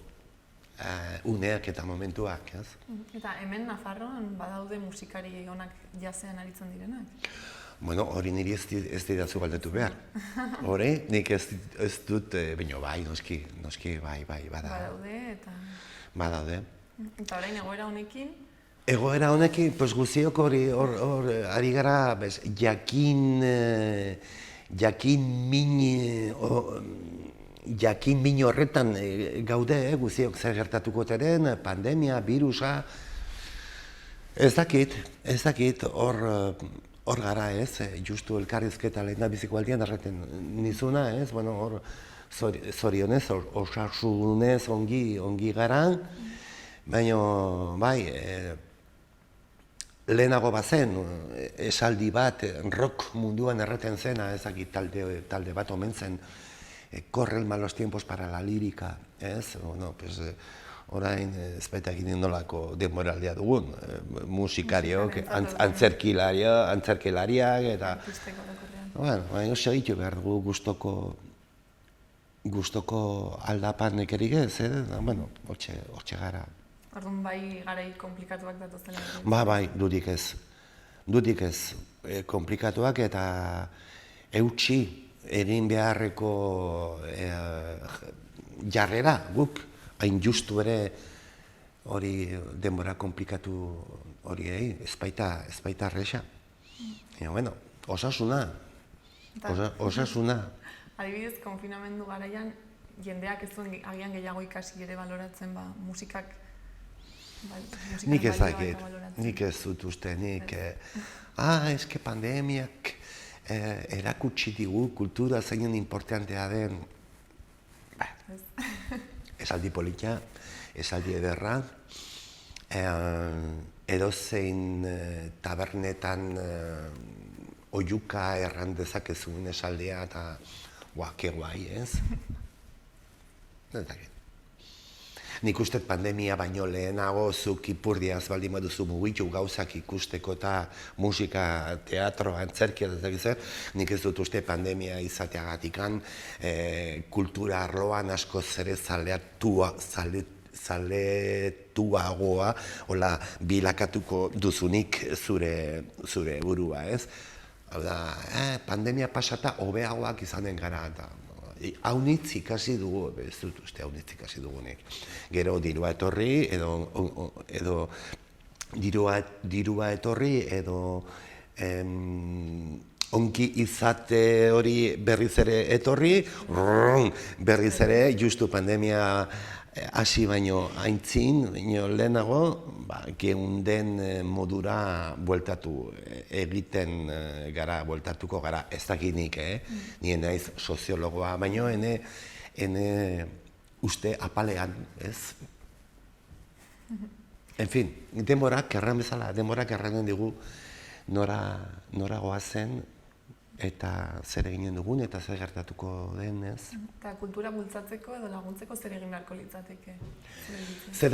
uneak eta momentuak, ez? Eta hemen Nafarroan badaude musikari onak jazean aritzen direnak? Bueno, hori niri ez didazu galdetu behar. Hori, nik ez dut, baina bai, noski, bai, bada. Badaude eta... Badaude. Eta orain egoera honekin? Egoera honekin, pues guztiok hor ari gara, jakin min horretan gaude, guztiok zer gertatuko teren, pandemia, virusa, ez dakit, hor gara ez, justu elkarrizketa lehen da biziko aldian erreten nizuna ez, bueno, hor zorionez, osasunez ongi gara, baina, bai, lehenago bazen, esaldi bat, rock munduan erreten zena, ezakit talde bat omen zen, corren malos tiempos para la lírica, ez? Bueno, pues, orain ez baita egin nolako denboraldia dugun, musikariok, antzerkilariak, eta... Bueno, baina segitu behar dugu gustoko aldapan ekerik ez, bueno, hortxe gara. Orduan bai garai komplikatuak datuzela. Bai, dudik ez. Komplikatuak eta eutsi egin beharreko jarrera guk, hain justu ere hori denbora komplikatu hori ez baita arresa. Bueno, osasuna. Adibidez, konfinamendu garaian, jendeak ez zuen agian gehiago ikasi ere baloratzen musikak. Nik ez dut uste, eske pandemiak erakutsi digu kultura zeinen importantea den. Esaldi polita, esaldi ederra, edozein tabernetan oihuka erran dezakezun esaldia eta ke guai, ez? Nik uste pandemia baino lehenago zuk ipurdiaz baldin baduzu mugitu gauzak ikusteko eta musika, teatro, antzerkia, nik ez dut uste pandemia izateagatikan kultura arloan asko zere zaletuagoa hola bilakatuko duzunik zure burua, ez? Hau da, pandemia pasata hobeagoak izanen gara eta haunitz ikasi dugu, ez dut uste haunitz ikasi dugunek. Gero dirua etorri, edo dirua etorri, edo onki izate hori berriz ere etorri, berriz ere justu pandemia hasi baino aintzin, baino lehenago, geunden modura bueltatu egiten gara, bueltatuko gara, ez dakinik, nien naiz soziologoa, baino ene uste apalean, ez? En fin, demorak erran bezala, demorak erranen digu nora goazen eta zer eginen dugun eta zer gertatuko den, ez? Eta kultura bultzatzeko edo laguntzeko zer egin beharko litzateke? Zer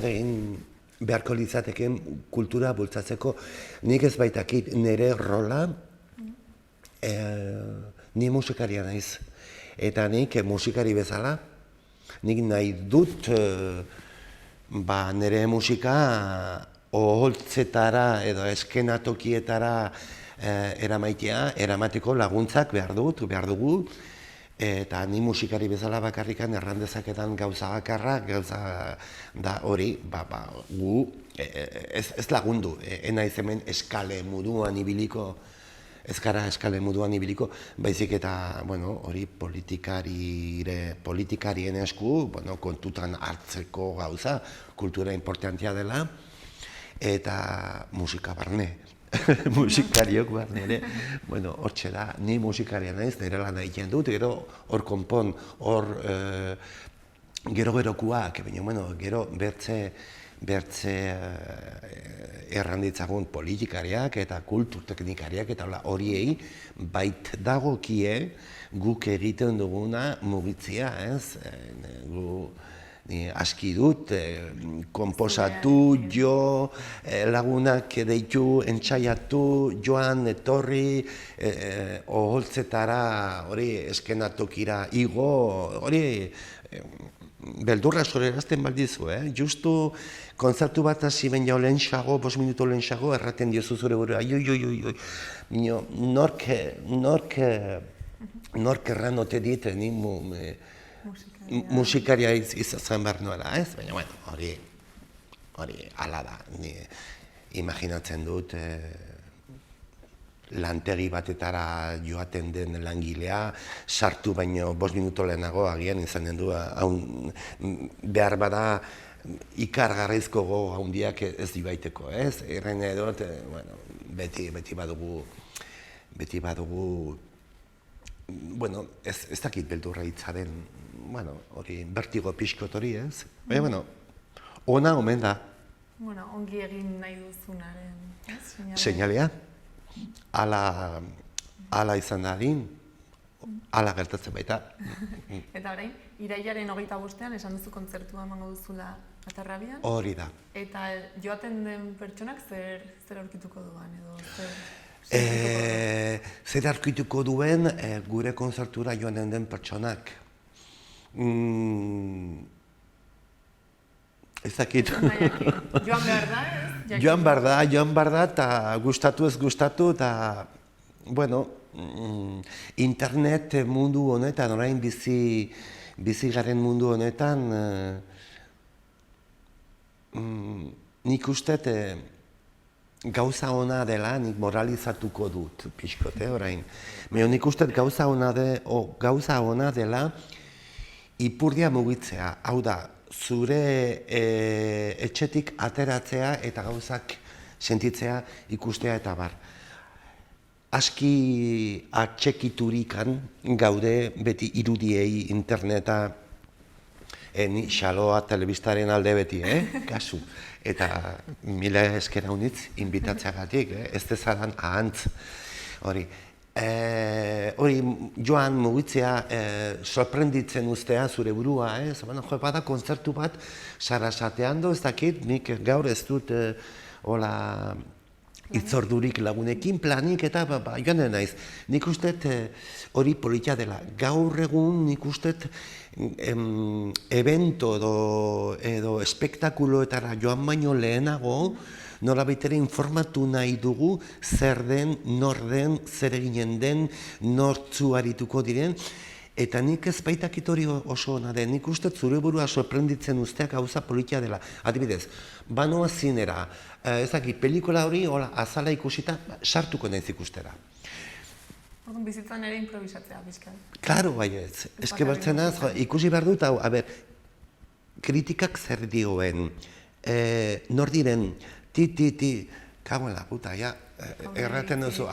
egin beharko litzateken kultura bultzatzeko, nik ez baitakit nire rola, ni musikaria naiz. Eta nik musikari bezala, nik nahi dut nire musika oholtzetara edo eskenatokietara eramateko laguntzak behar dugu, eta ni musikari bezala bakarrikan errandezaketan gauza bakarra, gauza da hori, gu ez lagundu, enaiz hemen eskale moduan ibiliko, ez gara eskale moduan ibiliko, baizik eta, hori politikarien esku, kontutan hartzeko gauza, kultura importantea dela, eta musika barne. Musikariok barne ere, hortxe da, ni musikaria naiz, nire lan egiten dut, gero hor konpon, hor gero-gerokuak, gero bertze erranditzagun politikariak eta kulturteknikariak eta horiei bait dagokie guk egiten duguna mugitzea, ez? Ni aski dut, konposatu, jo, lagunak deitu, entsaiatu, joan, etorri, oholtzetara, hori eskenatokira igo, hori beldurra sorerazten baldizu, justu kontzertu bat hasi baina lehenxago, 5 minuto lehenxago, erraten diozu zure burua, nork erran ote dit, ni musikaria izan behar nuela, ez? Baina, hori ala da. Ni imaginatzen dut lantegi batetara joaten den langilea, sartu baino 5 minuto lehenago agian izanen du, behar bada ikargarrizko gogo handiak ez dibaiteko, ez? Erren edo, beti badugu, ez dakit beldurra hitzaren, hori bertigo pixkot hori, ez? Baina, ona omen da. Ongi egin nahi duzunaren, ez? Seinalea, ala izan dadin, ala gertatzen baita. Eta orain, irailaren 25ean esan duzu kontzertua emango duzula Atarrabian? Hori da. Eta joaten den pertsonak zer aurkituko duan edo zer aurkituko duen gure kontzertura joan den pertsonak. Ez dakit. Joan behar da, ez? Joan behar da, eta gustatu ez gustatu, eta, internet mundu honetan, orain bizi garen mundu honetan, nik uste gauza ona dela, nik moralizatuko dut, pixkote, orain. Nik uste gauza ona dela, ipurdia mugitzea, hau da, zure etxetik ateratzea eta gauzak sentitzea, ikustea eta bar. Aski atxekiturikan gaude beti irudiei interneta, ni xaloa telebistaren alde beti, kasu. Eta mila eskera unitz, inbitatzeagatik, ez dezadan ahantz hori. Hori joan mugitzea sorprenditzen ustea zure burua, bada kontzertu bat Sarasatean ez dakit, nik gaur ez dut itzordurik lagunekin, planik eta joan naiz. Nik uste hori politia dela. Gaur egun nik uste evento edo espektakuloetara joan baino lehenago norabaitere informatu nahi dugu zer den, nor den, zer eginen den, nortzu arituko diren, eta nik ez baitakit hori oso ona den, nik uste zure burua sorprenditzen usteak gauza politia dela. Adibidez, banoa zinera, ezakit, pelikula hori azala ikusita sartuko naiz ikustera. Orduan bizitzan ere improvisatzea, bizkal. Klaro, baietz, eske bertzenaz, ikusi behar dut, kritikak zer dioen, nor diren, ti, kago la puta, ja, erraten duzu,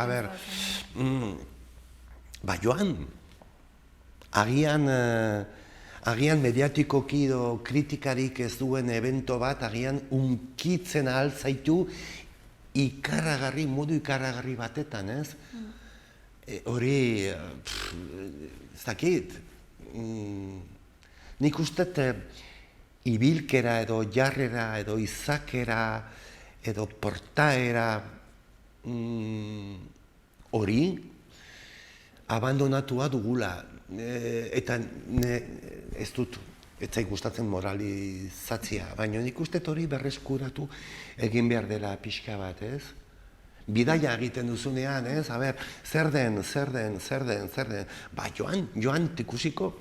agian mediatikoki edo kritikarik ez duen evento bat, agian unkitzen ahal zaitu ikaragarri, modu ikaragarri batetan, ez? Hori, ez dakit, nik ustet ibilkera edo jarrera edo izakera edo portaera hori abandonatua dugula. Eta ez dut, ez zait gustatzen moralizatzia, baina nik uste hori berreskuratu egin behar dela pixka bat, ez? Bidaia egiten duzunean, ez? Zer den? Ba, joan ikusiko,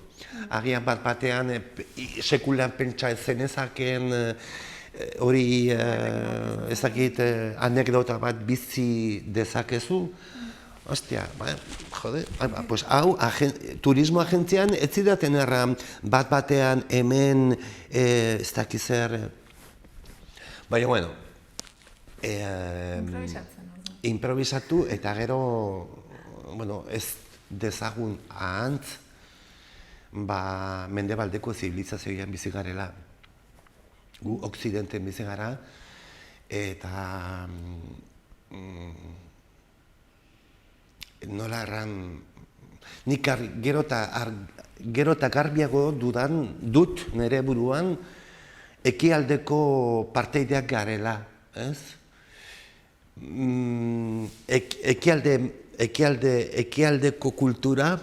agian bat batean sekulan pentsa zenezakeen hori ezakit anekdota bat bizi dezakezu. Ostia, jode, pues hau, turismo agentzian ez zidaten erra bat batean hemen ez dakiz zer. Baina, bueno, improvisatu eta gero, bueno, ez dezagun ahantz, ba, mendebaldeko zibilizazioan bizi garela. Gu okzidenten bizi gara, eta nola erran, nik gero eta garbiago dut nire buruan ekialdeko parteideak garela, ez? Ekialdeko kultura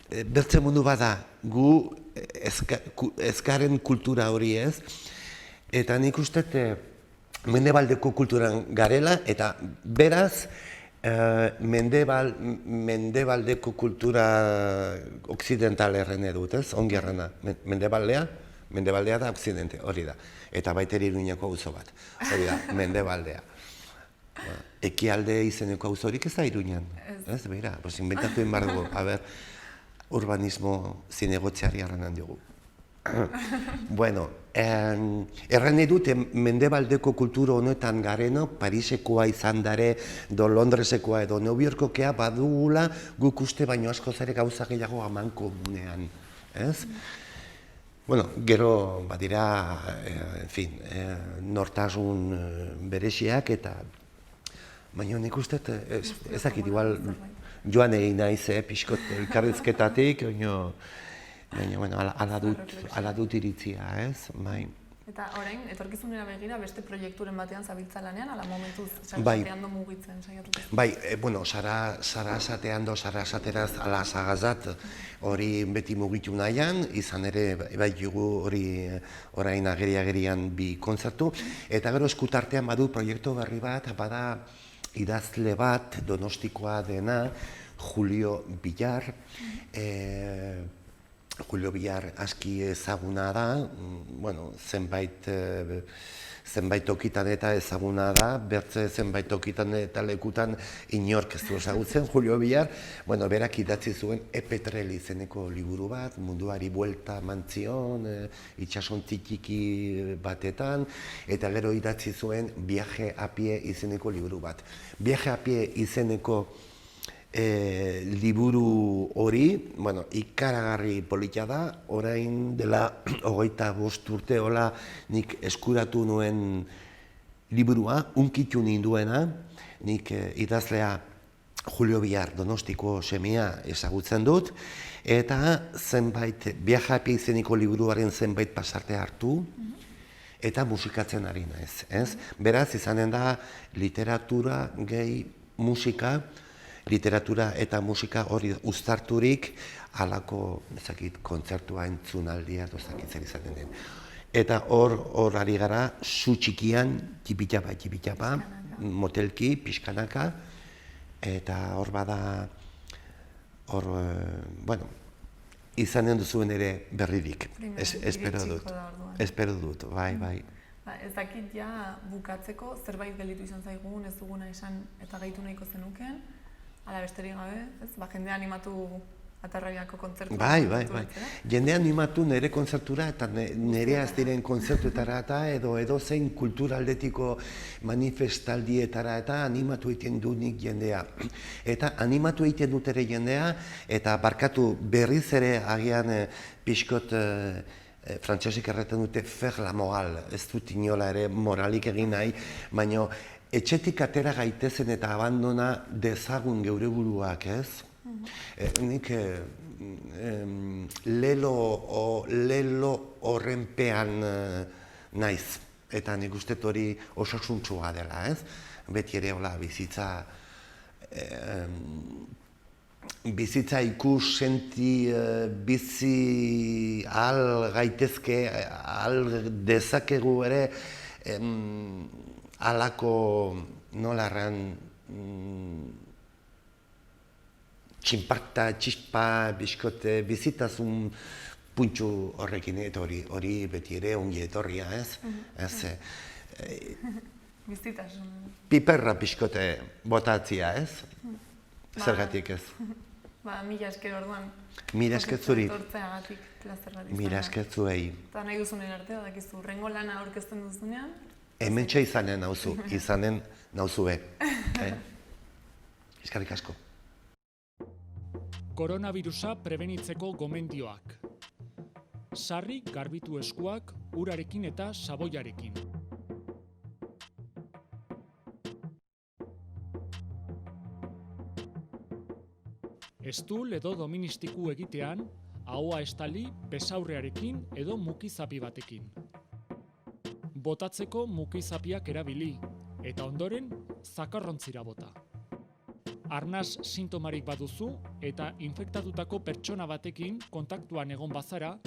bertze mundu bada, gu ezkaren kultura hori, ez? Eta nik uste mendebaldeko kulturan garela, eta beraz, mendebaldeko kultura okzidental errene dut, ez? Ongi errena. Mendebaldea da okzidente, hori da. Eta baiteri Iruñako auzo bat, hori da, mendebaldea. Ekialde izeneko auzorik ez da Iruñan, ez? Beira, inventatu egin behar dugu, urbanismo zinegotzeari errenan dugu. Bueno, errene dute mendebaldeko kultura honetan gareno, Parisekoa izan dare, do Londresekoa edo New Yorkokea badugula guk uste baino asko zare gauza gehiago amanko gunean, ez? Bueno, gero badira, en fin, nortasun bereziak eta baina nik uste, ezakit, igual joan egin naiz, pixkot elkarrizketatik, baina ala dut iritzia, ez? Eta orain, etorkizunera begira beste proiekturen batean zabiltza lanean, ala momentuz sarasateando mugitzen saiatuko? Bai, bueno, sarasateando, sarasateraz ala sagazat hori beti mugitu nahian, izan ere, bai jugu hori orain agerian bi kontzertu, eta gero eskutartean badu proiektu berri bat, bada idazle bat, Donostikoa dena, Julio Villar, Julio Villar aski ezaguna da, bueno, zenbait tokitan eta ezaguna da, bertze zenbait tokitan eta lekutan inork ez du ezagutzen Julio Villar, bueno, berak idatzi zuen Epetrel izeneko liburu bat, munduari buelta mantzion, itxasontzi txiki batetan, eta gero idatzi zuen Viaje a pie izeneko liburu bat. Viaje a pie izeneko liburu hori, bueno, ikaragarri polita da, orain dela 25 urte hola nik eskuratu nuen liburua, unkitu ninduena, nik idazlea Julio Villar Donostiko semea ezagutzen dut, eta zenbait, Viaje a pie izeneko liburuaren zenbait pasarte hartu, eta musikatzen ari naiz, ez? Beraz, izanen da literatura gehi musika, literatura eta musika hori uztarturik halako, ezakit, kontzertua entzunaldia, ezakit zer izaten den. Eta hor ari gara, zu txikian, txipitapa, motelki, pixkanaka, eta hor bada, bueno, izanen duzuen ere berririk, espero dut, bai. Ez dakit ja bukatzeko zerbait gelitu izan zaigun, ez duguna esan eta gehitu nahiko zenukeen, ala besterik gabe, jendea animatu Atarraiako kontzertua. Bai. Jende animatu nire kontzertura eta nirea ez diren kontzertuetara edo zein kultura aldetiko manifestaldietara eta animatu egiten du nik jendea. Eta animatu egiten dut ere jendea eta barkatu berriz ere agian pixkot frantsesek erraten dute fer la moral, ez dut inola ere moralik egin nahi, baina etxetik atera gaitezen eta abandona dezagun geure buruak, ez? Nik lelo horrenpean naiz, eta nik uste hori osasuntsua dela, ez? Beti ere hola bizitza ikus, senti, bizi ahal gaitezke, ahal dezakegu ere halako nolarran txinparta, txispa, biskote, bizitasun puntxu horrekin, eta hori beti ere ongi etorria, ez? Bizitasun. Piperra biskote botatzia, ez? Zergatik ez? Mila esker orduan. Mila esker zuri. Tortzeagatik plazer bat izan. Mila esker zuei. Eta nahi duzunen arte, badakizu, hurrengo lana aurkezten duzunean. Hementxe izanen nauzu, izanen nauzue. Eskerrik asko. Koronavirusa prebenitzeko gomendioak. Sarri garbitu eskuak urarekin eta saboiarekin. Estul edo doministiku egitean, ahoa estali besaurrearekin edo mukizapi batekin. Botatzeko mukizapiak erabili, eta ondoren zakarrontzira bota. Arnas sintomarik baduzu eta infektatutako pertsona batekin kontaktuan egon bazara,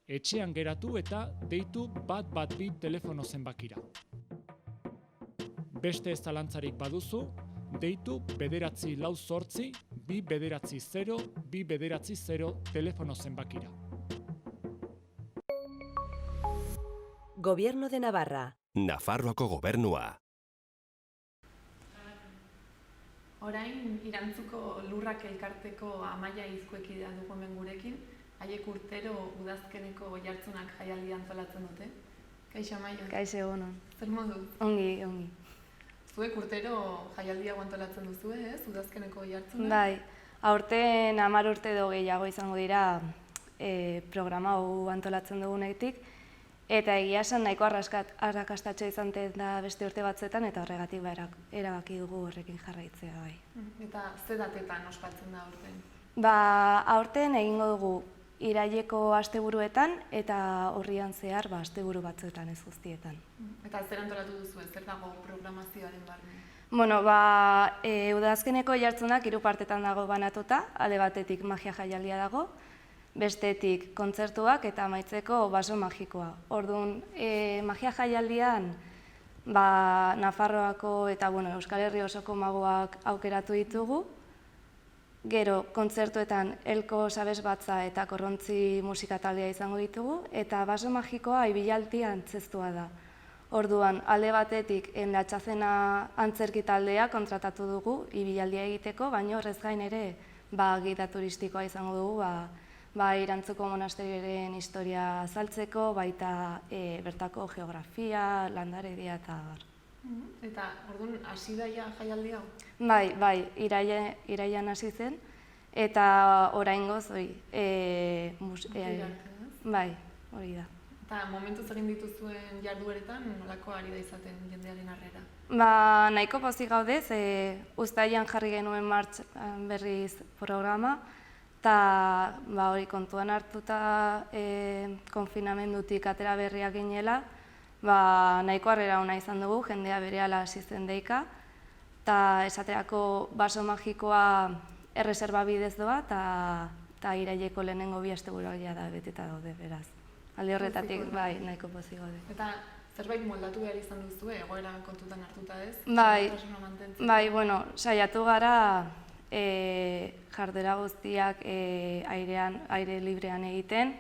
etxean geratu eta deitu 112 telefono zenbakira. Beste ez zalantzarik baduzu, deitu 948 290 290 telefono zenbakira. Gobierno de Navarra. Nafarroako gobernua. Orain, Irantzuko Lurrak Elkarteko Amaia Izkoekidea dugu hemen gurekin, haiek urtero udazkeneko jartzunak jaialdi antolatzen dute. Kaixo, Amaia? Kaixo, egunon. Zer modu? Ongi. Zuek urtero jaialdia antolatzen duzue, ez? Udazkeneko jartzunak? Bai, aurten 10 urte edo gehiago izango dira programa hau antolatzen dugunetik, eta egia esan nahiko arrakastatxo izan da beste urte batzuetan, eta horregatik erabaki dugu horrekin jarraitzea. Bai. Eta ze datetan ospatzen da aurten? Aurten egingo dugu iraileko asteburuetan eta urrian zehar asteburu batzuetan ez guztietan. Eta zer antolatu duzu, zer dago programazioaren barne? Bueno, udazkeneko jartzunak 3 partetan dago banatuta, alde batetik magia jaialdia dago, bestetik kontzertuak eta amaitzeko baso magikoa. Orduan, magia jaialdian Nafarroako eta Euskal Herri osoko magoak aukeratu ditugu. Gero, kontzertuetan Elko Sabes Batza eta Korrontzi musika taldea izango ditugu, eta baso magikoa ibilalti antzeztua da. Orduan, alde batetik Endatxazena antzerki taldea kontratatu dugu ibilaldia egiteko, baina horrez gain ere gida turistikoa izango dugu, Irantzuko monasterioaren historia azaltzeko, baita bertako geografia, landaredia eta bar. Eta, orduan, hasi daia jaialdi hau? Bai, irailean hasi zen, eta oraingoz hori. Bai, hori da. Eta momentuz egin dituzuen jardueretan, nolako ari da izaten jendearen harrera? Nahiko pozik gaudez, uztailean jarri genuen berriz programa, eta hori kontuan hartuta konfinamendutik atera berriak ginela, nahiko harrera ona izan dugu, jendea berehala hasi zen deika, eta esaterako baso magikoa erreserba bidez doa, eta iraileko lehenengo 2 asteburuak da beteta daude, beraz. Alde horretatik, nahiko pozik gaude. Eta zerbait moldatu behar izan duzu, egoera kontutan hartuta ez? Bai, saiatu gara jardera guztiak aire librean egiten,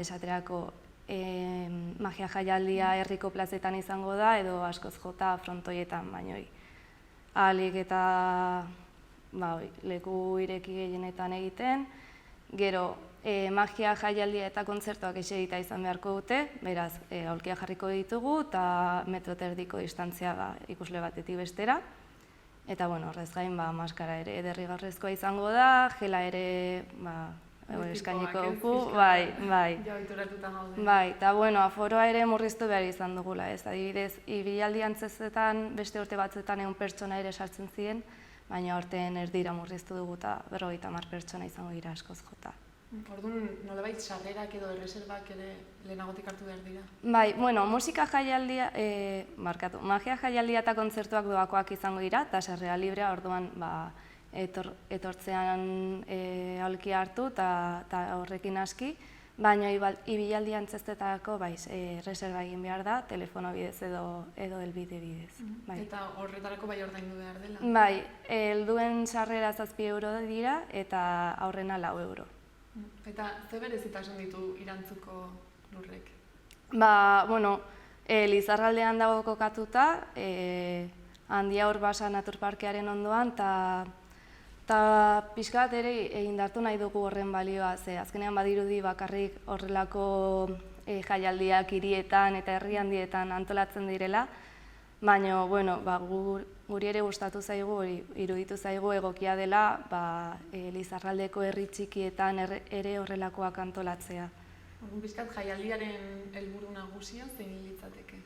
esaterako magia jaialdia herriko plazetan izango da, edo askoz jota frontoietan bainoi. Ahalik eta leku ireki gehienetan egiten, gero magia jaialdia eta kontzertuak eserita izan beharko dute, beraz, aulkia jarriko ditugu eta metro eta erdiko distantzia ikusle batetik bestera. Eta, horrez gain, maskara ere derrigorrezkoa izango da, gela ere eskainiko dugu, bai. Jabituratuta gaude. Bai, eta, aforoa ere murriztu behar izan dugula, ez, adibidez, ibilaldi antzezetan, beste urte batzuetan 100 pertsona ere sartzen ziren, baina aurten erdira murriztu dugu eta 50 pertsona izango dira askoz jota. Orduan, nolabait sarrerak edo erreserbak ere lehenagotik hartu behar dira? Bai, musika jaialdia, magia jaialdia eta kontzertuak doakoak izango dira, eta sarrera librea, orduan, etortzean aulkia hartu eta horrekin aski, baina ibilaldi antzeztetako reserva egin behar da, telefono bidez edo helbide bidez. Eta horretarako ordaindu behar dela? Bai, helduen sarrera 7 euro dira eta aurrena 4 euro. Eta ze berezitasun ditu Irantzuko lurrek? Lizarraldean dago kokatuta, Handia Urbasa Naturparkearen ondoan, eta pixka bat ere indartu nahi dugu horren balioa, ze azkenean badirudi bakarrik horrelako jaialdiak hirietan eta herri handietan antolatzen direla, baina, guri ere gustatu zaigu, iruditu zaigu egokia dela Lizarraldeko herri txikietan ere horrelakoak antolatzea. Orduan pixkat jaialdiaren helburu nagusia zein litzateke?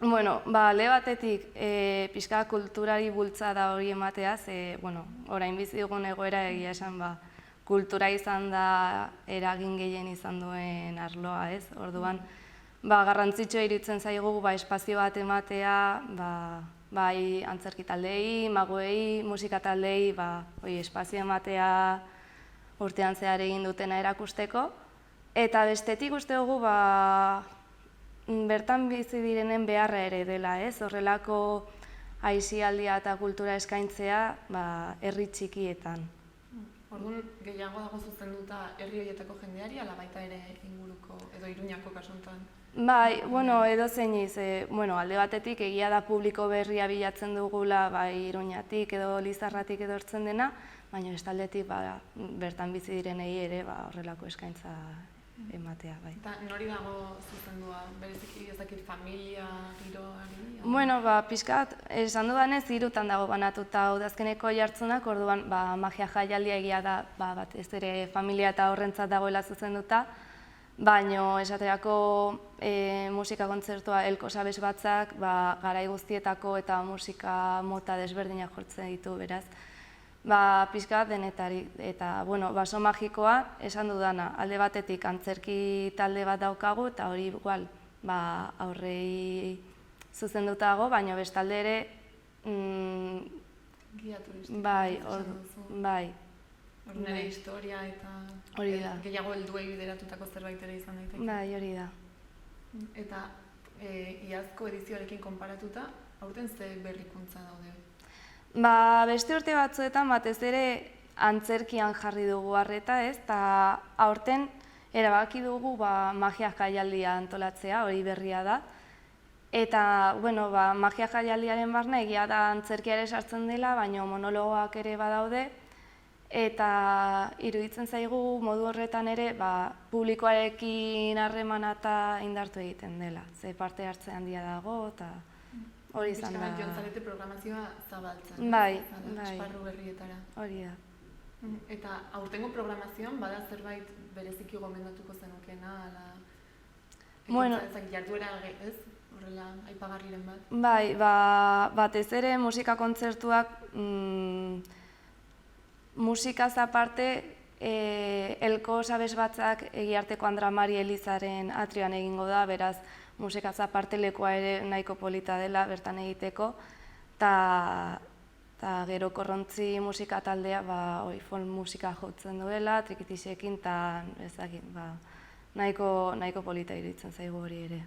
Alde batetik pixka kulturari bultzada hori ematea, ze, orain bizi dugun egoera egia esan, kultura izan da eragin gehien izan duen arloa, ez? Orduan, garrantzitsua iruditzen zaigu espazio bat ematea, bai antzerki taldeei, magoei, musika taldeei, espazio ematea urtean zehar egin dutena erakusteko. Eta bestetik uste dugu, bertan bizi direnen beharra ere dela, ez? Horrelako aisialdia eta kultura eskaintzea herri txikietan. Orduan, gehiago dago zuzenduta herri horietako jendeari, ala baita ere inguruko edo Iruñako kasuntan? Bai, edozein iz, alde batetik egia da publiko berria bilatzen dugula, Iruñatik edo Lizarratik edortzen dena, baina bestaldetik bertan bizi direnei ere horrelako eskaintza ematea, bai. Eta nori dago zuzendua, bereziki ezakit familia, giroari? Pixkat, esan dudanez, 3 dago banatuta udazkeneko jartzunak, orduan magia jaialdia egia da batez ere familia eta horrentzat dagoela zuzenduta, baina esaterako musika kontzertua Elko Sabes Batzak garai guztietako eta musika mota desberdinak jortzen ditu, beraz. Pixka denetarik, eta baso magikoa esan dudana, alde batetik antzerki talde bat daukagu, eta hori igual aurrei zuzenduta dago, baina bestalde ere Gia turistiko. Bai. Nire historia eta gehiago helduei bideratutako zerbait ere izan daiteke. Bai, hori da. Eta iazko edizioarekin konparatuta, aurten ze berrikuntza daude? Beste urte batzuetan batez ere antzerkian jarri dugu arreta, ez? Eta aurten erabaki dugu magia jaialdia antolatzea, hori berria da. Eta, magia jaialdiaren barne egia da antzerkia ere sartzen dela, baina monologoak ere badaude. Eta iruditzen zaigu modu horretan ere publikoarekin harremana eta indartu egiten dela. Ze parte hartze handia dago eta hori izan da. Bizkabat joan zarete programazioa zabaltzen. Bai. Esparru berrietara. Hori da. Eta aurtengo programazioan bada zerbait bereziki gomendatuko zenukena, ezak jarduera ez? Horrela, aipagarriren bat? Bai, batez ere musika kontzertuak musikaz aparte, Elko Sabes Batzak Egiarteko Andra Mari Elizaren atrioan egingo da, beraz musikaz aparte lekua ere nahiko polita dela bertan egiteko, eta gero Korrontzi musika taldea folk musika jotzen duela, trikitisekin, eta nahiko polita iruditzen zaigu hori ere.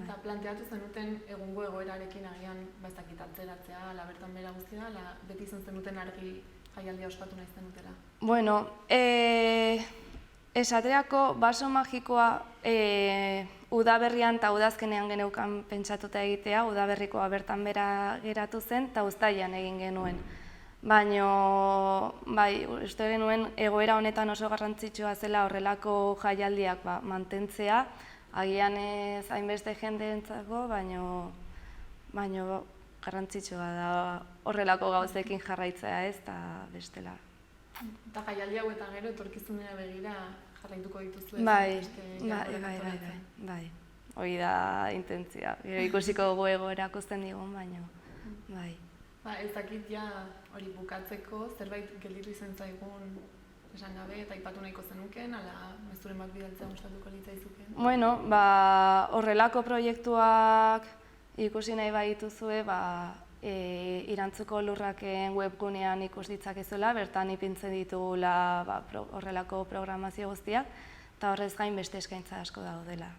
Eta planteatu zenuten egungo egoerarekin agian atzeratzea, ala bertan bera guztia, ala beti izan zenuten argi jaialdia ospatu nahi zenutela? Esaterako baso magikoa udaberrian eta udazkenean geneukan pentsatuta egitea, udaberrikoa bertan bera geratu zen eta uztailean egin genuen. Baina, bai, uste genuen egoera honetan oso garrantzitsua zela horrelako jaialdiak mantentzea, agian ez hainbeste jendeentzako, baina garrantzitsua da horrelako gauzekin jarraitzea ez, eta bestela. Eta jaialdi hau eta gero etorkizunera begira jarraituko dituzu ez? Bai. Hori da intentzia. Gero ikusiko dugu egoerak uzten digun, baina, bai. Ez dakit ja hori bukatzeko zerbait gelditu izan zaigun esan gabe eta aipatu nahiko zenuken, ala mezuren bat bidaltzea gustatuko litzaizuken? Bueno, horrelako proiektuak ikusi nahi badituzue, Irantzuko Lurraken webgunean ikus ditzakezuela, bertan ipintzen ditugula horrelako programazio guztiak, eta horrez gain beste eskaintza asko daudela.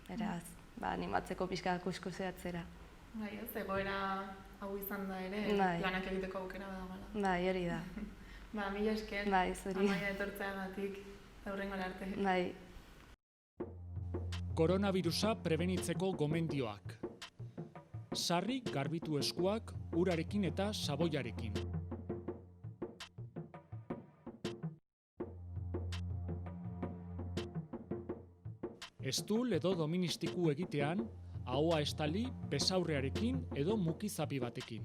Beraz, animatzeko pixka kuskuseatzera. Bai, ez, egoera hau izan da ere, lanak egiteko aukera dagoela. Bai, hori da. Mila esker, Amaia etortzeagatik, aurrengora arte. Bai. Koronavirusa prebenitzeko gomendioak. Sarri garbitu eskuak urarekin eta saboiarekin. Estul edo doministiku egitean, ahoa estali besaurrearekin edo mukizapi batekin.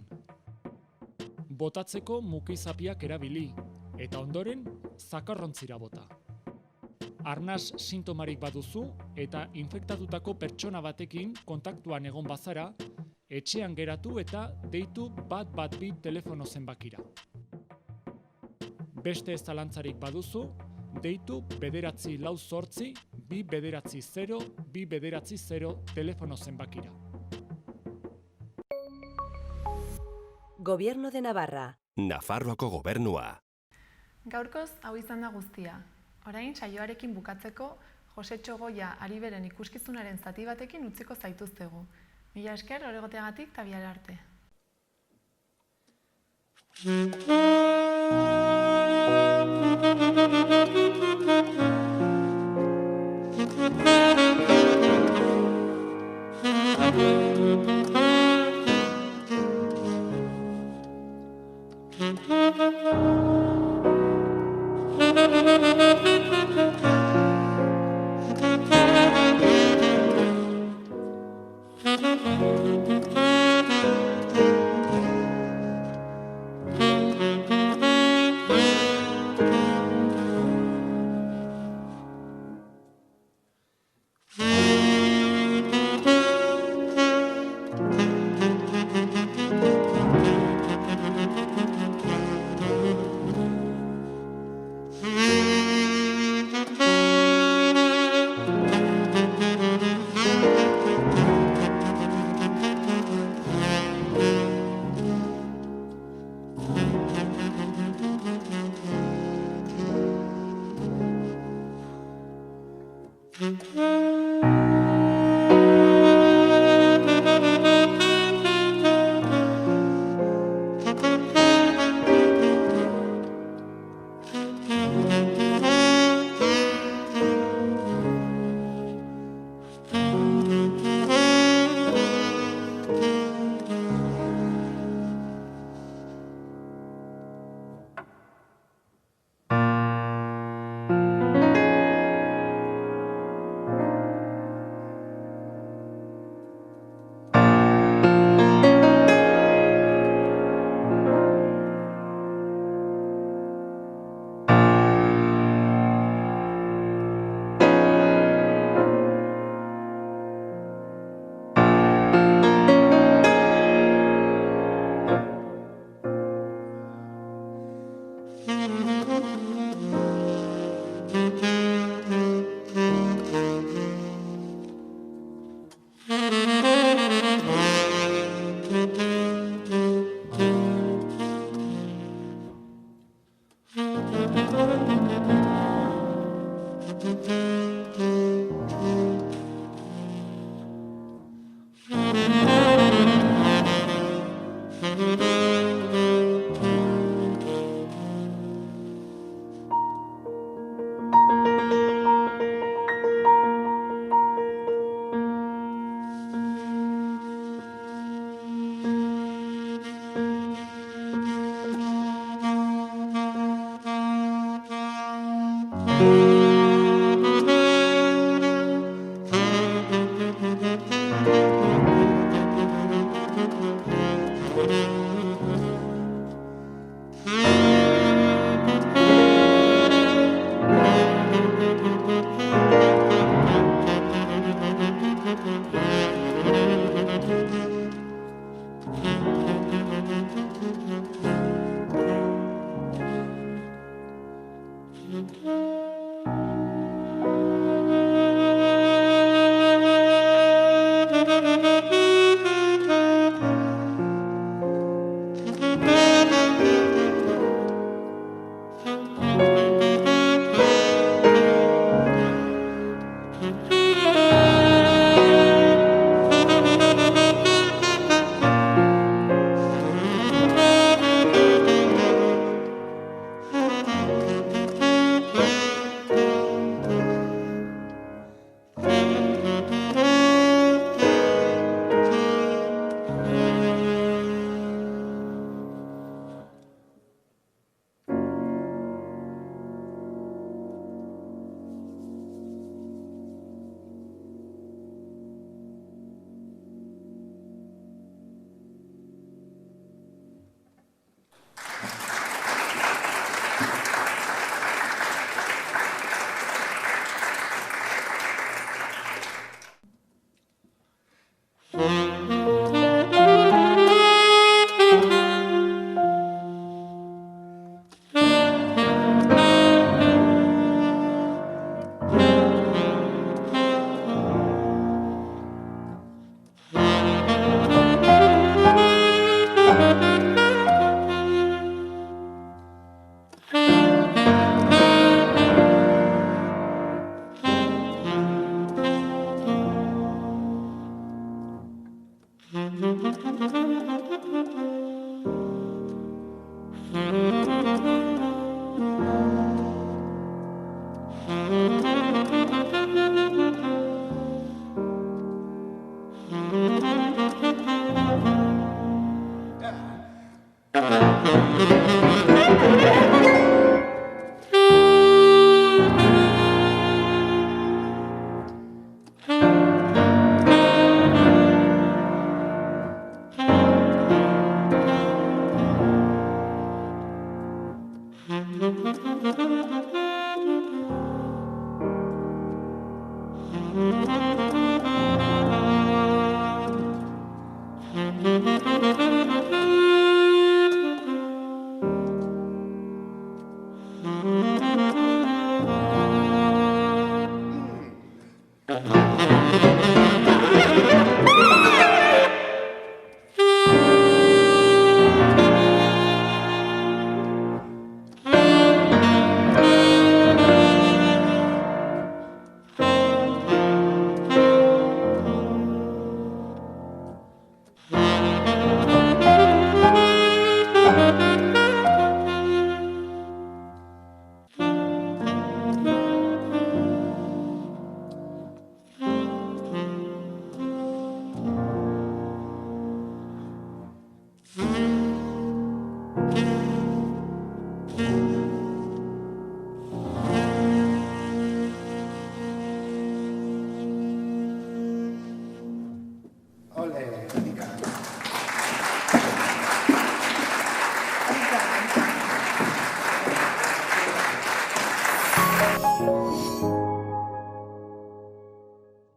Botatzeko mukizapiak erabili, eta ondoren zakarrontzira bota. Arnas sintomarik baduzu eta infektatutako pertsona batekin kontaktuan egon bazara, etxean geratu eta deitu 112 telefono zenbakira. Beste ez zalantzarik baduzu, deitu 948 290 290 telefono zenbakira. Gobierno de Navarra. Nafarroako gobernua. Gaurkoz hau izan da guztia. Orain saioarekin bukatzeko Josetxo Goia Ariberen ikuskizunaren zati batekin utziko zaituztegu. Mila esker horregoteagatik eta bihar arte. Thank you.